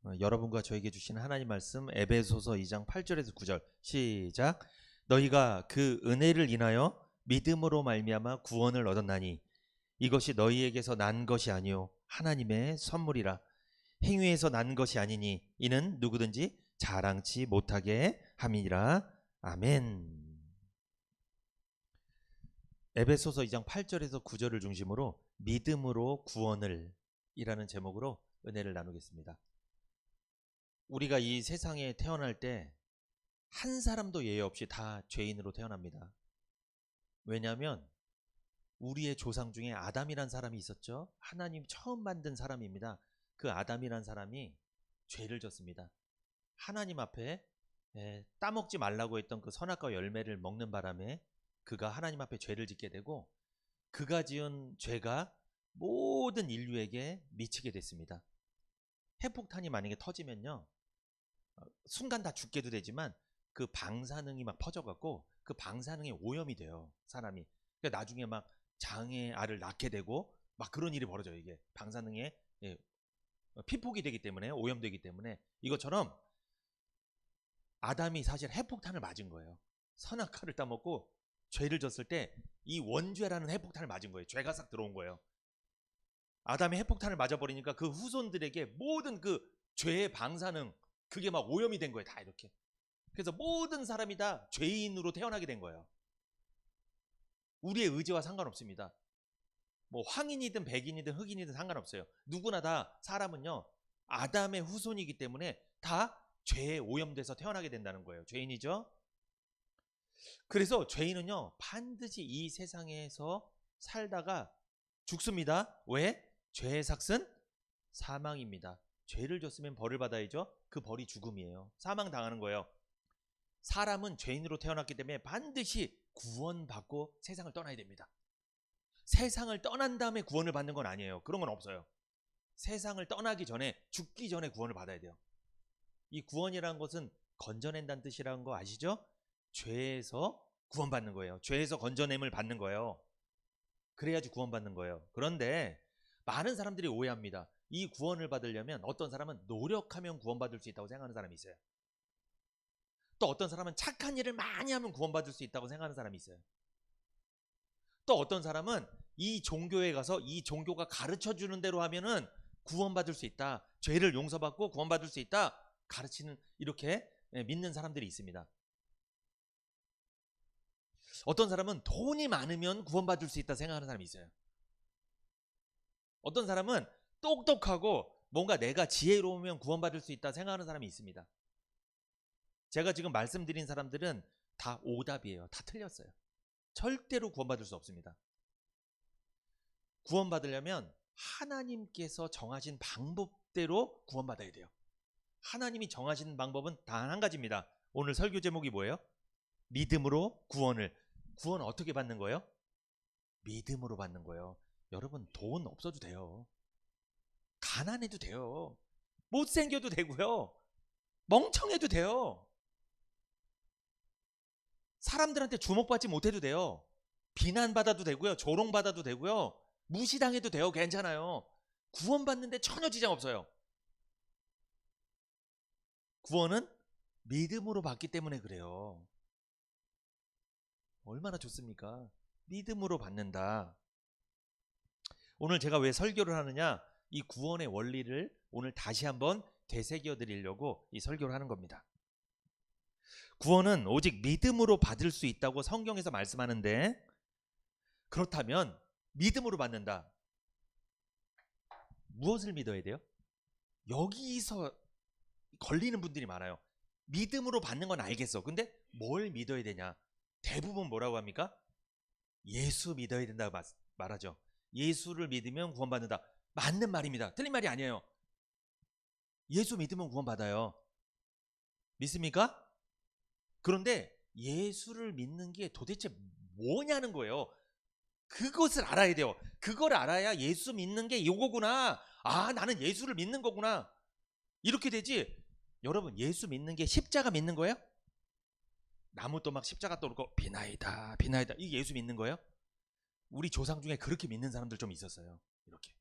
여러분과 저에게 주신 하나님 말씀 에베소서 2장 8절에서 9절 시작. 너희가 그 은혜를 인하여 믿음으로 말미암아 구원을 얻었나니 이것이 너희에게서 난 것이 아니요 하나님의 선물이라. 행위에서 난 것이 아니니 이는 누구든지 자랑치 못하게 함이니라. 아멘. 에베소서 2장 8절에서 9절을 중심으로 믿음으로 구원을 이라는 제목으로 은혜를 나누겠습니다. 우리가 이 세상에 태어날 때 한 사람도 예외 없이 다 죄인으로 태어납니다. 왜냐하면 우리의 조상 중에 아담이란 사람이 있었죠. 하나님 처음 만든 사람입니다. 그 아담이란 사람이 죄를 졌습니다. 하나님 앞에 따먹지 말라고 했던 그 선악과 열매를 먹는 바람에 그가 하나님 앞에 죄를 짓게 되고 그가 지은 죄가 모든 인류에게 미치게 됐습니다. 핵폭탄이 만약에 터지면요, 순간 다 죽게도 되지만 그 방사능이 막 퍼져갖고 그 방사능에 오염이 돼요, 사람이. 그러니까 나중에 막 장애 알을 낳게 되고 막 그런 일이 벌어져요. 이게 방사능에 피폭이 되기 때문에, 오염되기 때문에. 이것처럼 아담이 사실 핵폭탄을 맞은 거예요. 선악과를 따먹고 죄를 졌을 때 이 원죄라는 핵폭탄을 맞은 거예요. 죄가 싹 들어온 거예요. 아담이 핵폭탄을 맞아버리니까 그 후손들에게 모든 그 죄의 방사능, 그게 막 오염이 된 거예요. 다 이렇게. 그래서 모든 사람이 다 죄인으로 태어나게 된 거예요. 우리의 의지와 상관없습니다. 뭐 황인이든 백인이든 흑인이든 상관없어요. 누구나 다 사람은요, 아담의 후손이기 때문에 다 죄에 오염돼서 태어나게 된다는 거예요. 죄인이죠. 그래서 죄인은요, 반드시 이 세상에서 살다가 죽습니다. 왜? 죄의 삭은 사망입니다. 죄를 졌으면 벌을 받아야죠. 그 벌이 죽음이에요. 사망 당하는 거예요. 사람은 죄인으로 태어났기 때문에 반드시 구원받고 세상을 떠나야 됩니다. 세상을 떠난 다음에 구원을 받는 건 아니에요. 그런 건 없어요. 세상을 떠나기 전에, 죽기 전에 구원을 받아야 돼요. 이 구원이라는 것은 건져낸다는 뜻이라는 거 아시죠? 죄에서 구원받는 거예요. 죄에서 건져냄을 받는 거예요. 그래야지 구원받는 거예요. 그런데 많은 사람들이 오해합니다. 이 구원을 받으려면 어떤 사람은 노력하면 구원받을 수 있다고 생각하는 사람이 있어요. 또 어떤 사람은 착한 일을 많이 하면 구원받을 수 있다고 생각하는 사람이 있어요. 또 어떤 사람은 이 종교에 가서 이 종교가 가르쳐주는 대로 하면은 구원받을 수 있다, 죄를 용서받고 구원받을 수 있다, 가르치는, 이렇게 믿는 사람들이 있습니다. 어떤 사람은 돈이 많으면 구원받을 수 있다 생각하는 사람이 있어요. 어떤 사람은 똑똑하고 뭔가 내가 지혜로우면 구원받을 수 있다 생각하는 사람이 있습니다. 제가 지금 말씀드린 사람들은 다 오답이에요. 다 틀렸어요. 절대로 구원받을 수 없습니다. 구원받으려면 하나님께서 정하신 방법대로 구원받아야 돼요. 하나님이 정하신 방법은 단 한 가지입니다. 오늘 설교 제목이 뭐예요? 믿음으로 구원을. 구원 어떻게 받는 거예요? 믿음으로 받는 거예요. 여러분, 돈 없어도 돼요. 가난해도 돼요. 못생겨도 되고요. 멍청해도 돼요. 사람들한테 주목받지 못해도 돼요. 비난받아도 되고요. 조롱받아도 되고요. 무시당해도 돼요. 괜찮아요. 구원받는데 전혀 지장 없어요. 구원은 믿음으로 받기 때문에 그래요. 얼마나 좋습니까? 믿음으로 받는다. 오늘 제가 왜 설교를 하느냐? 이 구원의 원리를 오늘 다시 한번 되새겨 드리려고 이 설교를 하는 겁니다. 구원은 오직 믿음으로 받을 수 있다고 성경에서 말씀하는데, 그렇다면 믿음으로 받는다. 무엇을 믿어야 돼요? 여기서 걸리는 분들이 많아요. 믿음으로 받는 건 알겠어. 근데 뭘 믿어야 되냐? 대부분 뭐라고 합니까? 예수 믿어야 된다고 말하죠. 예수를 믿으면 구원받는다. 맞는 말입니다. 틀린 말이 아니에요. 예수 믿으면 구원받아요. 믿습니까? 그런데 예수를 믿는 게 도대체 뭐냐는 거예요. 그것을 알아야 돼요. 그걸 알아야 예수 믿는 게 이거구나. 아, 나는 예수를 믿는 거구나. 이렇게 되지. 여러분, 예수 믿는 게 십자가 믿는 거예요? 나무 또 막 십자가 떠오르고 비나이다 비나이다, 이게 예수 믿는 거예요? 우리 조상 중에 그렇게 믿는 사람들 좀 있었어요. 이렇게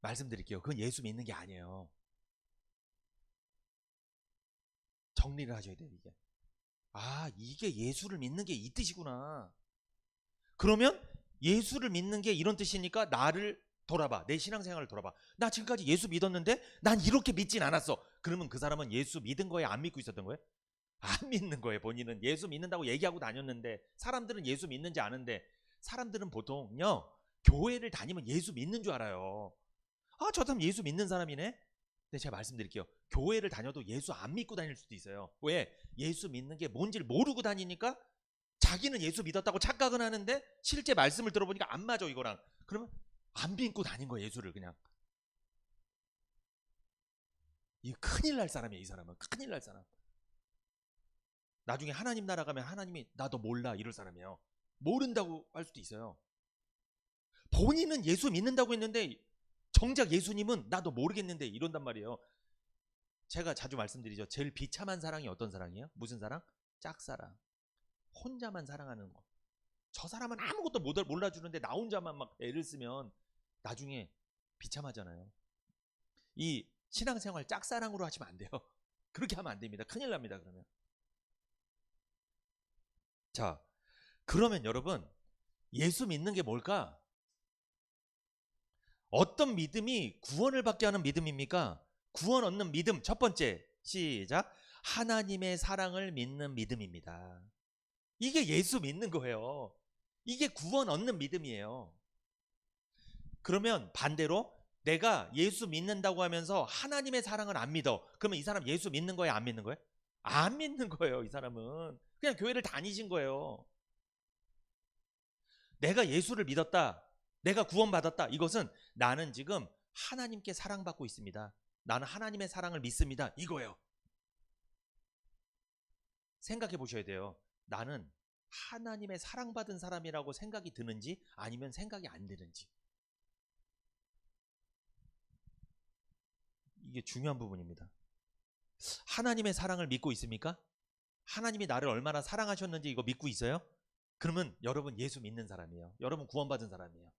말씀드릴게요. 그건 예수 믿는 게 아니에요. 정리를 하셔야 돼요. 이게. 아, 이게 예수를 믿는 게 이 뜻이구나. 그러면 예수를 믿는 게 이런 뜻이니까 나를 돌아봐. 내 신앙생활을 돌아봐. 나 지금까지 예수 믿었는데 난 이렇게 믿진 않았어. 그러면 그 사람은 예수 믿은 거예요? 안 믿고 있었던 거예요? 안 믿는 거예요. 본인은 예수 믿는다고 얘기하고 다녔는데, 사람들은 예수 믿는지 아는데, 사람들은 보통요 교회를 다니면 예수 믿는 줄 알아요. 아, 저 사람 예수 믿는 사람이네. 근데 제가 말씀드릴게요. 교회를 다녀도 예수 안 믿고 다닐 수도 있어요. 왜? 예수 믿는 게 뭔지를 모르고 다니니까 자기는 예수 믿었다고 착각은 하는데 실제 말씀을 들어보니까 안 맞아 이거랑. 그러면 안 믿고 다닌 거예요. 예수를 그냥. 이 큰일 날 사람이에요. 이 사람은 큰일 날 사람. 나중에 하나님 나라 가면 하나님이 나 너 몰라 이럴 사람이에요. 모른다고 할 수도 있어요. 본인은 예수 믿는다고 했는데 정작 예수님은 나 너 모르겠는데 이런단 말이에요. 제가 자주 말씀드리죠. 제일 비참한 사랑이 어떤 사랑이에요? 무슨 사랑? 짝사랑. 혼자만 사랑하는 거. 저 사람은 아무것도 몰라주는데 나 혼자만 막 애를 쓰면 나중에 비참하잖아요. 이 신앙생활 짝사랑으로 하시면 안 돼요. 그렇게 하면 안 됩니다. 큰일 납니다. 그러면. 자, 그러면 여러분 예수 믿는 게 뭘까? 어떤 믿음이 구원을 받게 하는 믿음입니까? 구원 얻는 믿음 첫 번째 시작. 하나님의 사랑을 믿는 믿음입니다. 이게 예수 믿는 거예요. 이게 구원 얻는 믿음이에요. 그러면 반대로 내가 예수 믿는다고 하면서 하나님의 사랑을 안 믿어. 그러면 이 사람 예수 믿는 거예요? 안 믿는 거예요? 안 믿는 거예요. 이 사람은 그냥 교회를 다니신 거예요. 내가 예수를 믿었다. 내가 구원받았다. 이것은 나는 지금 하나님께 사랑받고 있습니다. 나는 하나님의 사랑을 믿습니다. 이거예요. 생각해 보셔야 돼요. 나는 하나님의 사랑받은 사람이라고 생각이 드는지 아니면 생각이 안 드는지. 이게 중요한 부분입니다. 하나님의 사랑을 믿고 있습니까? 하나님이 나를 얼마나 사랑하셨는지 이거 믿고 있어요? 그러면 여러분 예수 믿는 사람이에요. 여러분 구원받은 사람이에요.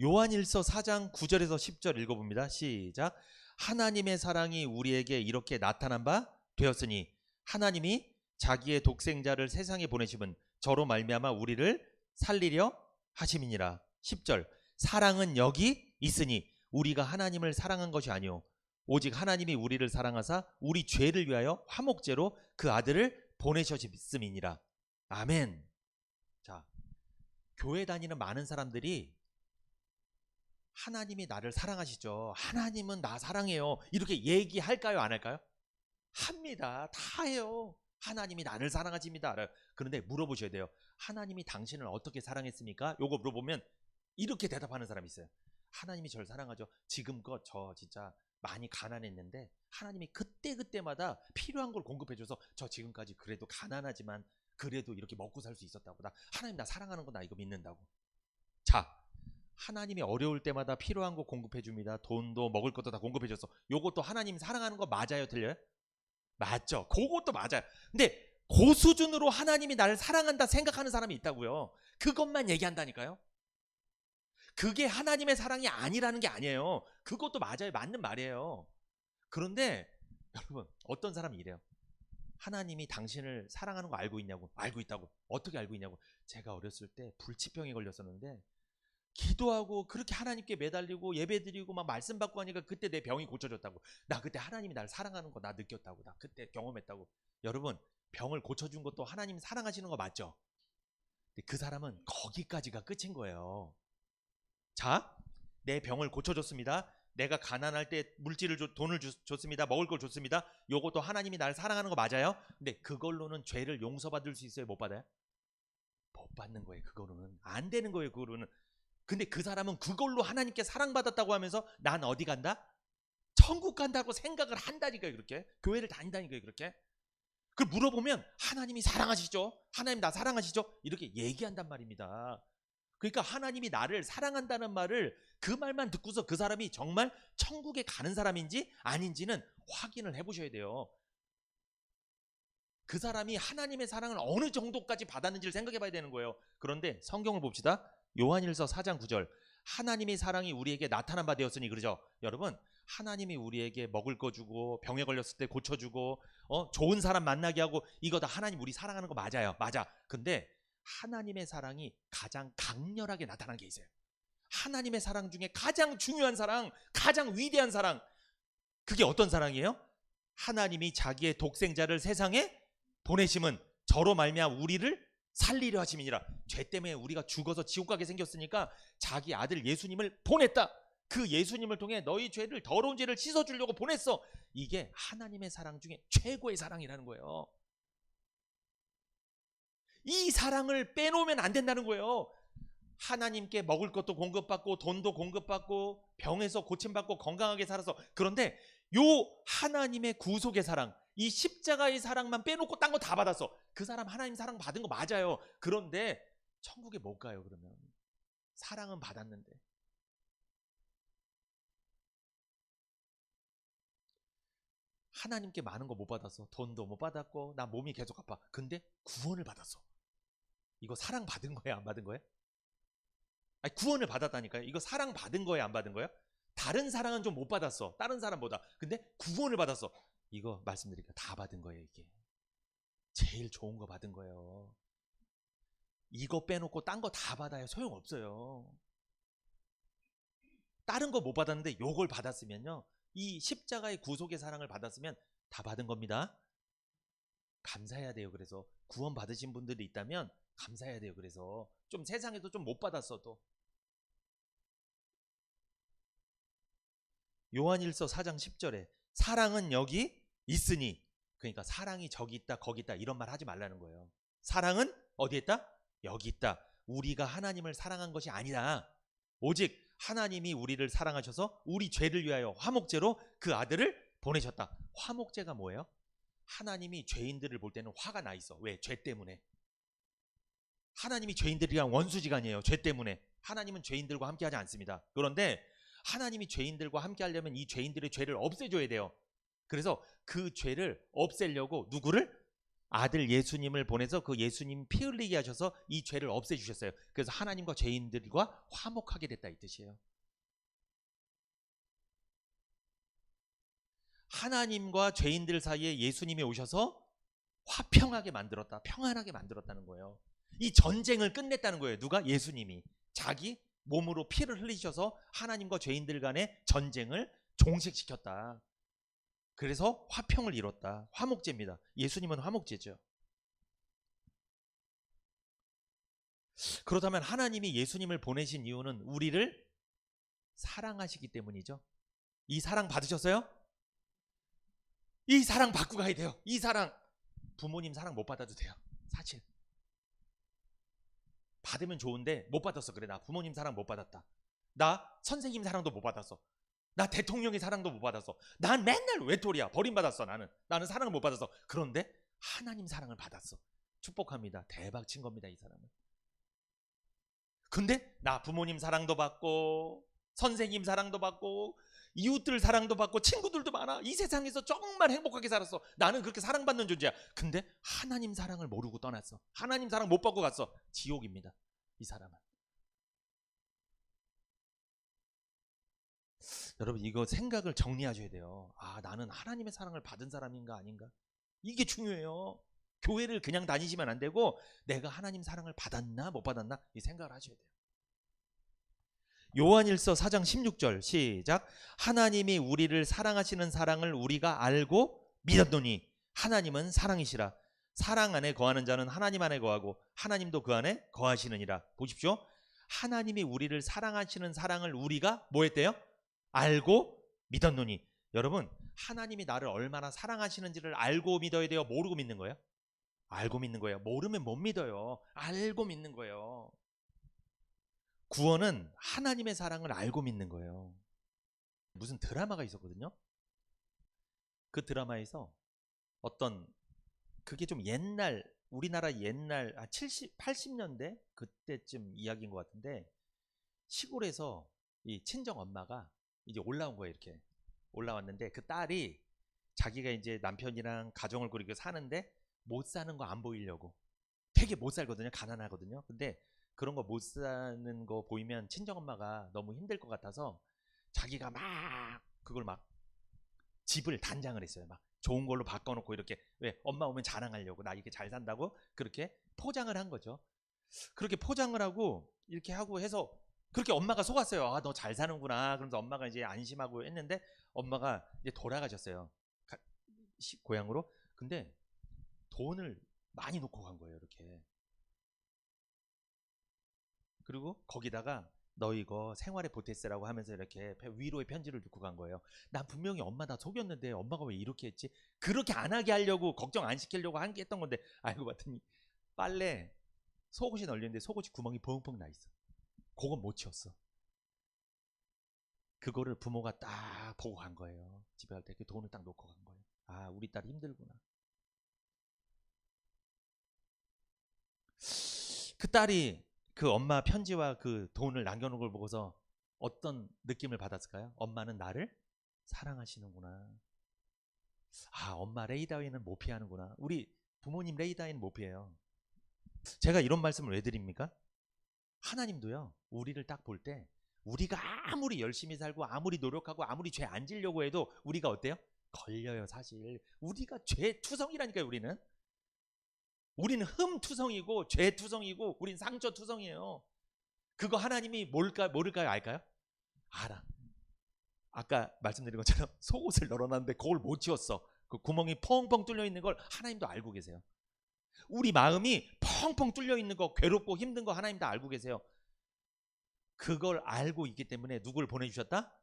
요한일서 4장 9절에서 10절 읽어봅니다. 시작. 하나님의 사랑이 우리에게 이렇게 나타난 바 되었으니 하나님이 자기의 독생자를 세상에 보내심은 저로 말미암아 우리를 살리려 하심이니라. 10절. 사랑은 여기 있으니 우리가 하나님을 사랑한 것이 아니오 오직 하나님이 우리를 사랑하사 우리 죄를 위하여 화목제로 그 아들을 보내셨음이니라. 아멘. 자, 교회 다니는 많은 사람들이 하나님이 나를 사랑하시죠. 하나님은 나 사랑해요. 이렇게 얘기할까요? 안 할까요? 합니다. 다 해요. 하나님이 나를 사랑하십니다. 그런데 물어보셔야 돼요. 하나님이 당신을 어떻게 사랑했습니까? 요거 물어보면 이렇게 대답하는 사람이 있어요. 하나님이 저를 사랑하죠. 지금껏 저 진짜 많이 가난했는데 하나님이 그때그때마다 필요한 걸 공급해줘서 저 지금까지 그래도 가난하지만 그래도 이렇게 먹고 살 수 있었다고. 하나님 나 사랑하는 거 나 이거 믿는다고. 자, 하나님이 어려울 때마다 필요한 거 공급해줍니다. 돈도 먹을 것도 다 공급해줘서 요것도 하나님 사랑하는 거 맞아요? 틀려요? 맞죠. 그것도 맞아요. 근데 그 수준으로 하나님이 나를 사랑한다 생각하는 사람이 있다고요. 그것만 얘기한다니까요. 그게 하나님의 사랑이 아니라는 게 아니에요. 그것도 맞아요. 맞는 말이에요. 그런데 여러분 어떤 사람이 이래요. 하나님이 당신을 사랑하는 거 알고 있냐고. 알고 있다고. 어떻게 알고 있냐고. 제가 어렸을 때 불치병에 걸렸었는데 기도하고 그렇게 하나님께 매달리고 예배드리고 막 말씀 받고 하니까 그때 내 병이 고쳐졌다고. 나 그때 하나님이 나를 사랑하는 거 나 느꼈다고. 나 그때 경험했다고. 여러분 병을 고쳐준 것도 하나님 사랑하시는 거 맞죠? 근데 그 사람은 거기까지가 끝인 거예요. 자, 내 병을 고쳐줬습니다. 내가 가난할 때 물질을 돈을 줬습니다. 먹을 걸 줬습니다. 요것도 하나님이 나를 사랑하는 거 맞아요? 근데 그걸로는 죄를 용서받을 수 있어요? 못 받아요? 못 받는 거예요. 그거로는 안 되는 거예요. 그거로는. 근데 그 사람은 그걸로 하나님께 사랑받았다고 하면서 난 어디 간다? 천국 간다고 생각을 한다니까요. 그렇게 교회를 다닌다니까요. 그렇게. 그걸 물어보면 하나님이 사랑하시죠? 하나님 나 사랑하시죠? 이렇게 얘기한단 말입니다. 그러니까 하나님이 나를 사랑한다는 말을 그 말만 듣고서 그 사람이 정말 천국에 가는 사람인지 아닌지는 확인을 해보셔야 돼요. 그 사람이 하나님의 사랑을 어느 정도까지 받았는지를 생각해 봐야 되는 거예요. 그런데 성경을 봅시다. 요한일서 4장 9절. 하나님의 사랑이 우리에게 나타난 바 되었으니 그러죠. 여러분, 하나님이 우리에게 먹을 거 주고 병에 걸렸을 때 고쳐주고 좋은 사람 만나게 하고 이거 다 하나님 우리 사랑하는 거 맞아요. 맞아. 근데 하나님의 사랑이 가장 강렬하게 나타난 게 있어요. 하나님의 사랑 중에 가장 중요한 사랑, 가장 위대한 사랑, 그게 어떤 사랑이에요? 하나님이 자기의 독생자를 세상에 보내심은 저로 말미암아 우리를 살리려 하심이니라. 죄 때문에 우리가 죽어서 지옥 가게 생겼으니까 자기 아들 예수님을 보냈다. 그 예수님을 통해 너희 죄를, 더러운 죄를 씻어주려고 보냈어. 이게 하나님의 사랑 중에 최고의 사랑이라는 거예요. 이 사랑을 빼놓으면 안 된다는 거예요. 하나님께 먹을 것도 공급받고 돈도 공급받고 병에서 고침받고 건강하게 살아서, 그런데 요 하나님의 구속의 사랑, 이 십자가의 사랑만 빼놓고 딴 거 다 받았어. 그 사람 하나님 사랑 받은 거 맞아요. 그런데 천국에 못 가요. 그러면 사랑은 받았는데. 하나님께 많은 거 못 받았어. 돈도 못 받았고 나 몸이 계속 아파. 근데 구원을 받았어. 이거 사랑 받은 거예요? 안 받은 거예요? 아니, 구원을 받았다니까요. 이거 사랑 받은 거예요? 안 받은 거예요? 다른 사랑은 좀 못 받았어. 다른 사람보다. 근데 구원을 받았어. 이거 말씀드릴게요. 다 받은 거예요. 이게 제일 좋은 거 받은 거예요. 이거 빼놓고 딴 거 다 받아요. 소용없어요. 다른 거 못 받았는데 요걸 받았으면요, 이 십자가의 구속의 사랑을 받았으면 다 받은 겁니다. 감사해야 돼요. 그래서 구원 받으신 분들이 있다면 감사해야 돼요. 그래서 좀 세상에도 좀 못 받았어도. 요한일서 4장 10절에 사랑은 여기 있으니, 그러니까 사랑이 저기 있다 거기 있다 이런 말 하지 말라는 거예요. 사랑은 어디에 있다? 여기 있다. 우리가 하나님을 사랑한 것이 아니라 오직 하나님이 우리를 사랑하셔서 우리 죄를 위하여 화목제로 그 아들을 보내셨다. 화목제가 뭐예요? 하나님이 죄인들을 볼 때는 화가 나 있어. 왜? 죄 때문에. 하나님이 죄인들이랑 원수지간이에요. 죄 때문에. 하나님은 죄인들과 함께하지 않습니다. 그런데 하나님이 죄인들과 함께하려면 이 죄인들의 죄를 없애줘야 돼요. 그래서 그 죄를 없애려고 누구를? 아들 예수님을 보내서 그 예수님 피 흘리게 하셔서 이 죄를 없애주셨어요. 그래서 하나님과 죄인들과 화목하게 됐다 이 뜻이에요. 하나님과 죄인들 사이에 예수님이 오셔서 화평하게 만들었다, 평안하게 만들었다는 거예요. 이 전쟁을 끝냈다는 거예요. 누가? 예수님이 자기 몸으로 피를 흘리셔서 하나님과 죄인들 간의 전쟁을 종식시켰다. 그래서 화평을 이뤘다. 화목제입니다. 예수님은 화목제죠. 그렇다면 하나님이 예수님을 보내신 이유는 우리를 사랑하시기 때문이죠. 이 사랑 받으셨어요? 이 사랑 받고 가야 돼요. 이 사랑. 부모님 사랑 못 받아도 돼요. 사실 받으면 좋은데 못 받았어. 그래, 나 부모님 사랑 못 받았다. 나 선생님 사랑도 못 받았어. 나 대통령의 사랑도 못 받았어. 난 맨날 외톨이야. 버림받았어. 나는 사랑을 못 받았어. 그런데 하나님 사랑을 받았어. 축복합니다. 대박 친 겁니다, 이 사람은. 근데 나 부모님 사랑도 받고 선생님 사랑도 받고 이웃들 사랑도 받고 친구들도 많아. 이 세상에서 정말 행복하게 살았어. 나는 그렇게 사랑받는 존재야. 근데 하나님 사랑을 모르고 떠났어. 하나님 사랑 못 받고 갔어. 지옥입니다, 이 사람은. 여러분, 이거 생각을 정리하셔야 돼요. 아, 나는 하나님의 사랑을 받은 사람인가 아닌가? 이게 중요해요. 교회를 그냥 다니시면 안 되고 내가 하나님 사랑을 받았나 못 받았나 이 생각을 하셔야 돼요. 요한일서 4장 16절 시작. 하나님이 우리를 사랑하시는 사랑을 우리가 알고 믿었노니 하나님은 사랑이시라. 사랑 안에 거하는 자는 하나님 안에 거하고 하나님도 그 안에 거하시느니라. 보십시오. 하나님이 우리를 사랑하시는 사랑을 우리가 뭐 했대요? 알고 믿었노니. 여러분, 하나님이 나를 얼마나 사랑하시는지를 알고 믿어야 돼요? 모르고 믿는 거예요? 알고 믿는 거예요. 모르면 못 믿어요. 알고 믿는 거예요. 구원은 하나님의 사랑을 알고 믿는 거예요. 무슨 드라마가 있었거든요. 그 드라마에서 어떤, 그게 좀 옛날, 우리나라 옛날 70, 80년대 그때쯤 이야기인 것 같은데, 시골에서 이 친정 엄마가 이제 올라온 거예요. 이렇게 올라왔는데 그 딸이 자기가 이제 남편이랑 가정을 꾸리고 사는데 못 사는 거 안 보이려고 되게 못 살거든요. 가난하거든요. 근데 그런 거 못 사는 거 보이면 친정엄마가 너무 힘들 것 같아서 자기가 막 그걸 막 집을 단장을 했어요. 막 좋은 걸로 바꿔놓고 이렇게, 왜 엄마 오면 자랑하려고, 나 이렇게 잘 산다고 그렇게 포장을 한 거죠. 그렇게 포장을 하고 이렇게 하고 해서 그렇게 엄마가 속았어요. 아, 너 잘 사는구나. 그러면서 엄마가 이제 안심하고 했는데 엄마가 이제 돌아가셨어요. 고향으로. 근데 돈을 많이 놓고 간 거예요. 이렇게. 그리고 거기다가 너 이거 생활에 보태쓰라고 하면서 이렇게 위로의 편지를 넣고 간 거예요. 난 분명히 엄마 나 속였는데 엄마가 왜 이렇게 했지? 그렇게 안 하게 하려고, 걱정 안 시키려고 한 게 했던 건데, 알고 봤더니 빨래 속옷이 널렸는데 속옷이 구멍이 펑펑 나 있어. 그건 못 치웠어. 그거를 부모가 딱 보고 간 거예요. 집에 갈 때 그 돈을 딱 놓고 간 거예요. 아, 우리 딸 힘들구나. 그 딸이 그 엄마 편지와 그 돈을 남겨놓은 걸 보고서 어떤 느낌을 받았을까요? 엄마는 나를 사랑하시는구나. 아, 엄마 레이다위는 못 피하는구나. 우리 부모님 레이다위는 못 피해요. 제가 이런 말씀을 왜 드립니까? 하나님도요, 우리를 딱 볼 때 우리가 아무리 열심히 살고 아무리 노력하고 아무리 죄 안 지려고 해도 우리가 어때요? 걸려요. 사실 우리가 죄 투성이라니까요. 우리는 흠 투성이고 죄 투성이고 우린 상처 투성이에요. 그거 하나님이 모를까요? 알까요? 알아. 아까 말씀드린 것처럼 속옷을 널어놨는데 그걸 못 치웠어. 그 구멍이 펑펑 뚫려 있는 걸 하나님도 알고 계세요. 우리 마음이 펑펑 뚫려 있는 거, 괴롭고 힘든 거 하나님 다 알고 계세요. 그걸 알고 있기 때문에 누굴 보내주셨다?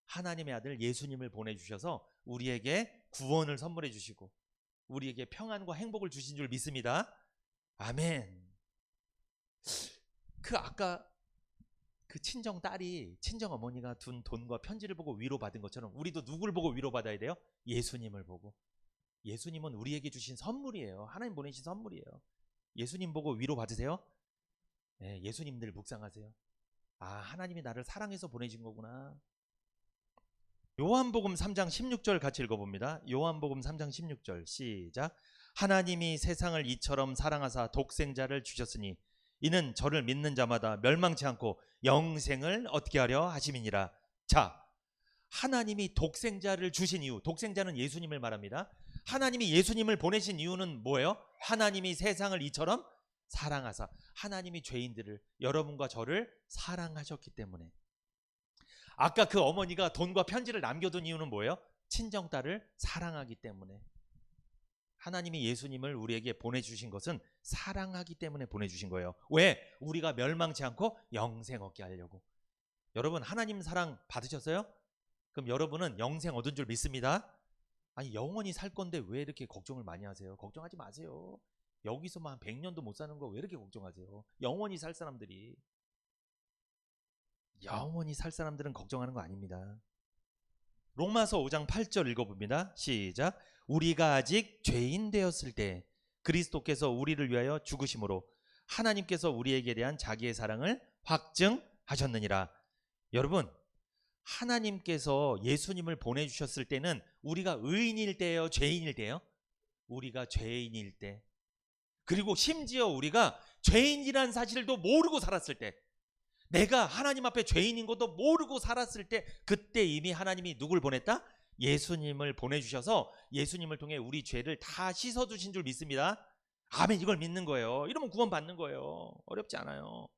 하나님의 아들 예수님을 보내주셔서 우리에게 구원을 선물해 주시고 우리에게 평안과 행복을 주신 줄 믿습니다. 아멘. 아까 그 친정 딸이 친정 어머니가 둔 돈과 편지를 보고 위로받은 것처럼 우리도 누굴 보고 위로받아야 돼요? 예수님을 보고. 예수님은 우리에게 주신 선물이에요. 하나님 보내신 선물이에요. 예수님 보고 위로받으세요? 네, 예수님들 묵상하세요. 아, 하나님이 나를 사랑해서 보내신 거구나. 요한복음 3장 16절 같이 읽어봅니다. 요한복음 3장 16절 시작. 하나님이 세상을 이처럼 사랑하사 독생자를 주셨으니 이는 저를 믿는 자마다 멸망치 않고 영생을 얻게 하려 하심이니라. 자, 하나님이 독생자를 주신 이유, 독생자는 예수님을 말합니다. 하나님이 예수님을 보내신 이유는 뭐예요? 하나님이 세상을 이처럼 사랑하사, 하나님이 죄인들을, 여러분과 저를 사랑하셨기 때문에. 아까 그 어머니가 돈과 편지를 남겨둔 이유는 뭐예요? 친정딸을 사랑하기 때문에. 하나님이 예수님을 우리에게 보내주신 것은 사랑하기 때문에 보내주신 거예요. 왜? 우리가 멸망치 않고 영생 얻게 하려고. 여러분, 하나님 사랑 받으셨어요? 그럼 여러분은 영생 얻은 줄 믿습니다. 아니, 영원히 살 건데 왜 이렇게 걱정을 많이 하세요? 걱정하지 마세요. 여기서만 100년도 못 사는 거 왜 이렇게 걱정하세요? 영원히 살 사람들은 걱정하는 거 아닙니다. 로마서 5장 8절 읽어봅니다. 시작. 우리가 아직 죄인 되었을 때 그리스도께서 우리를 위하여 죽으심으로 하나님께서 우리에게 대한 자기의 사랑을 확증하셨느니라. 여러분, 하나님께서 예수님을 보내주셨을 때는 우리가 의인일 때예요? 죄인일 때예요? 우리가 죄인일 때. 그리고 심지어 우리가 죄인이라는 사실도 모르고 살았을 때, 내가 하나님 앞에 죄인인 것도 모르고 살았을 때, 그때 이미 하나님이 누굴 보냈다? 예수님을 보내주셔서 예수님을 통해 우리 죄를 다 씻어주신 줄 믿습니다. 아멘. 이걸 믿는 거예요. 이러면 구원 받는 거예요. 어렵지 않아요.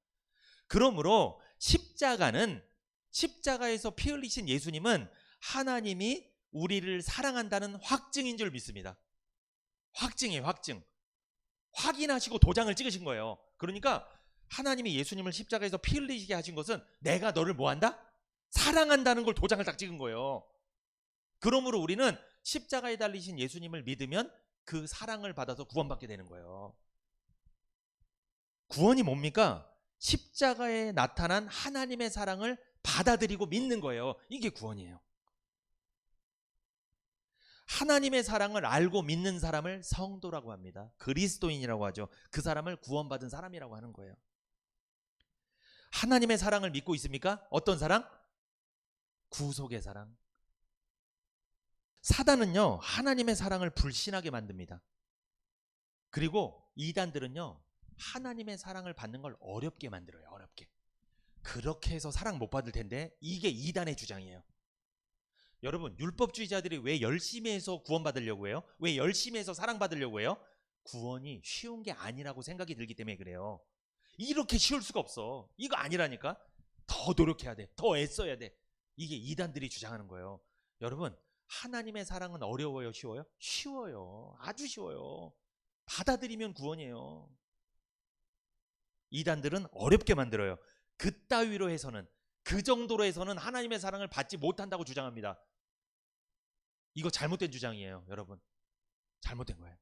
그러므로 십자가에서 피 흘리신 예수님은 하나님이 우리를 사랑한다는 확증인 줄 믿습니다. 확증이에요. 확증. 확인하시고 도장을 찍으신 거예요. 그러니까 하나님이 예수님을 십자가에서 피 흘리시게 하신 것은 내가 너를 뭐한다? 사랑한다는 걸 도장을 딱 찍은 거예요. 그러므로 우리는 십자가에 달리신 예수님을 믿으면 그 사랑을 받아서 구원받게 되는 거예요. 구원이 뭡니까? 십자가에 나타난 하나님의 사랑을 받아들이고 믿는 거예요. 이게 구원이에요. 하나님의 사랑을 알고 믿는 사람을 성도라고 합니다. 그리스도인이라고 하죠. 그 사람을 구원받은 사람이라고 하는 거예요. 하나님의 사랑을 믿고 있습니까? 어떤 사랑? 구속의 사랑. 사단은요, 하나님의 사랑을 불신하게 만듭니다. 그리고 이단들은요, 하나님의 사랑을 받는 걸 어렵게 만들어요. 어렵게. 그렇게 해서 사랑 못 받을 텐데 이게 이단의 주장이에요. 여러분, 율법주의자들이 왜 열심히 해서 구원받으려고 해요? 왜 열심히 해서 사랑받으려고 해요? 구원이 쉬운 게 아니라고 생각이 들기 때문에 그래요. 이렇게 쉬울 수가 없어. 이거 아니라니까. 더 노력해야 돼. 더 애써야 돼. 이게 이단들이 주장하는 거예요. 여러분, 하나님의 사랑은 어려워요? 쉬워요? 쉬워요. 아주 쉬워요. 받아들이면 구원이에요. 이단들은 어렵게 만들어요. 그따위로 해서는, 그 정도로 해서는 하나님의 사랑을 받지 못한다고 주장합니다. 이거 잘못된 주장이에요. 여러분, 잘못된 거예요.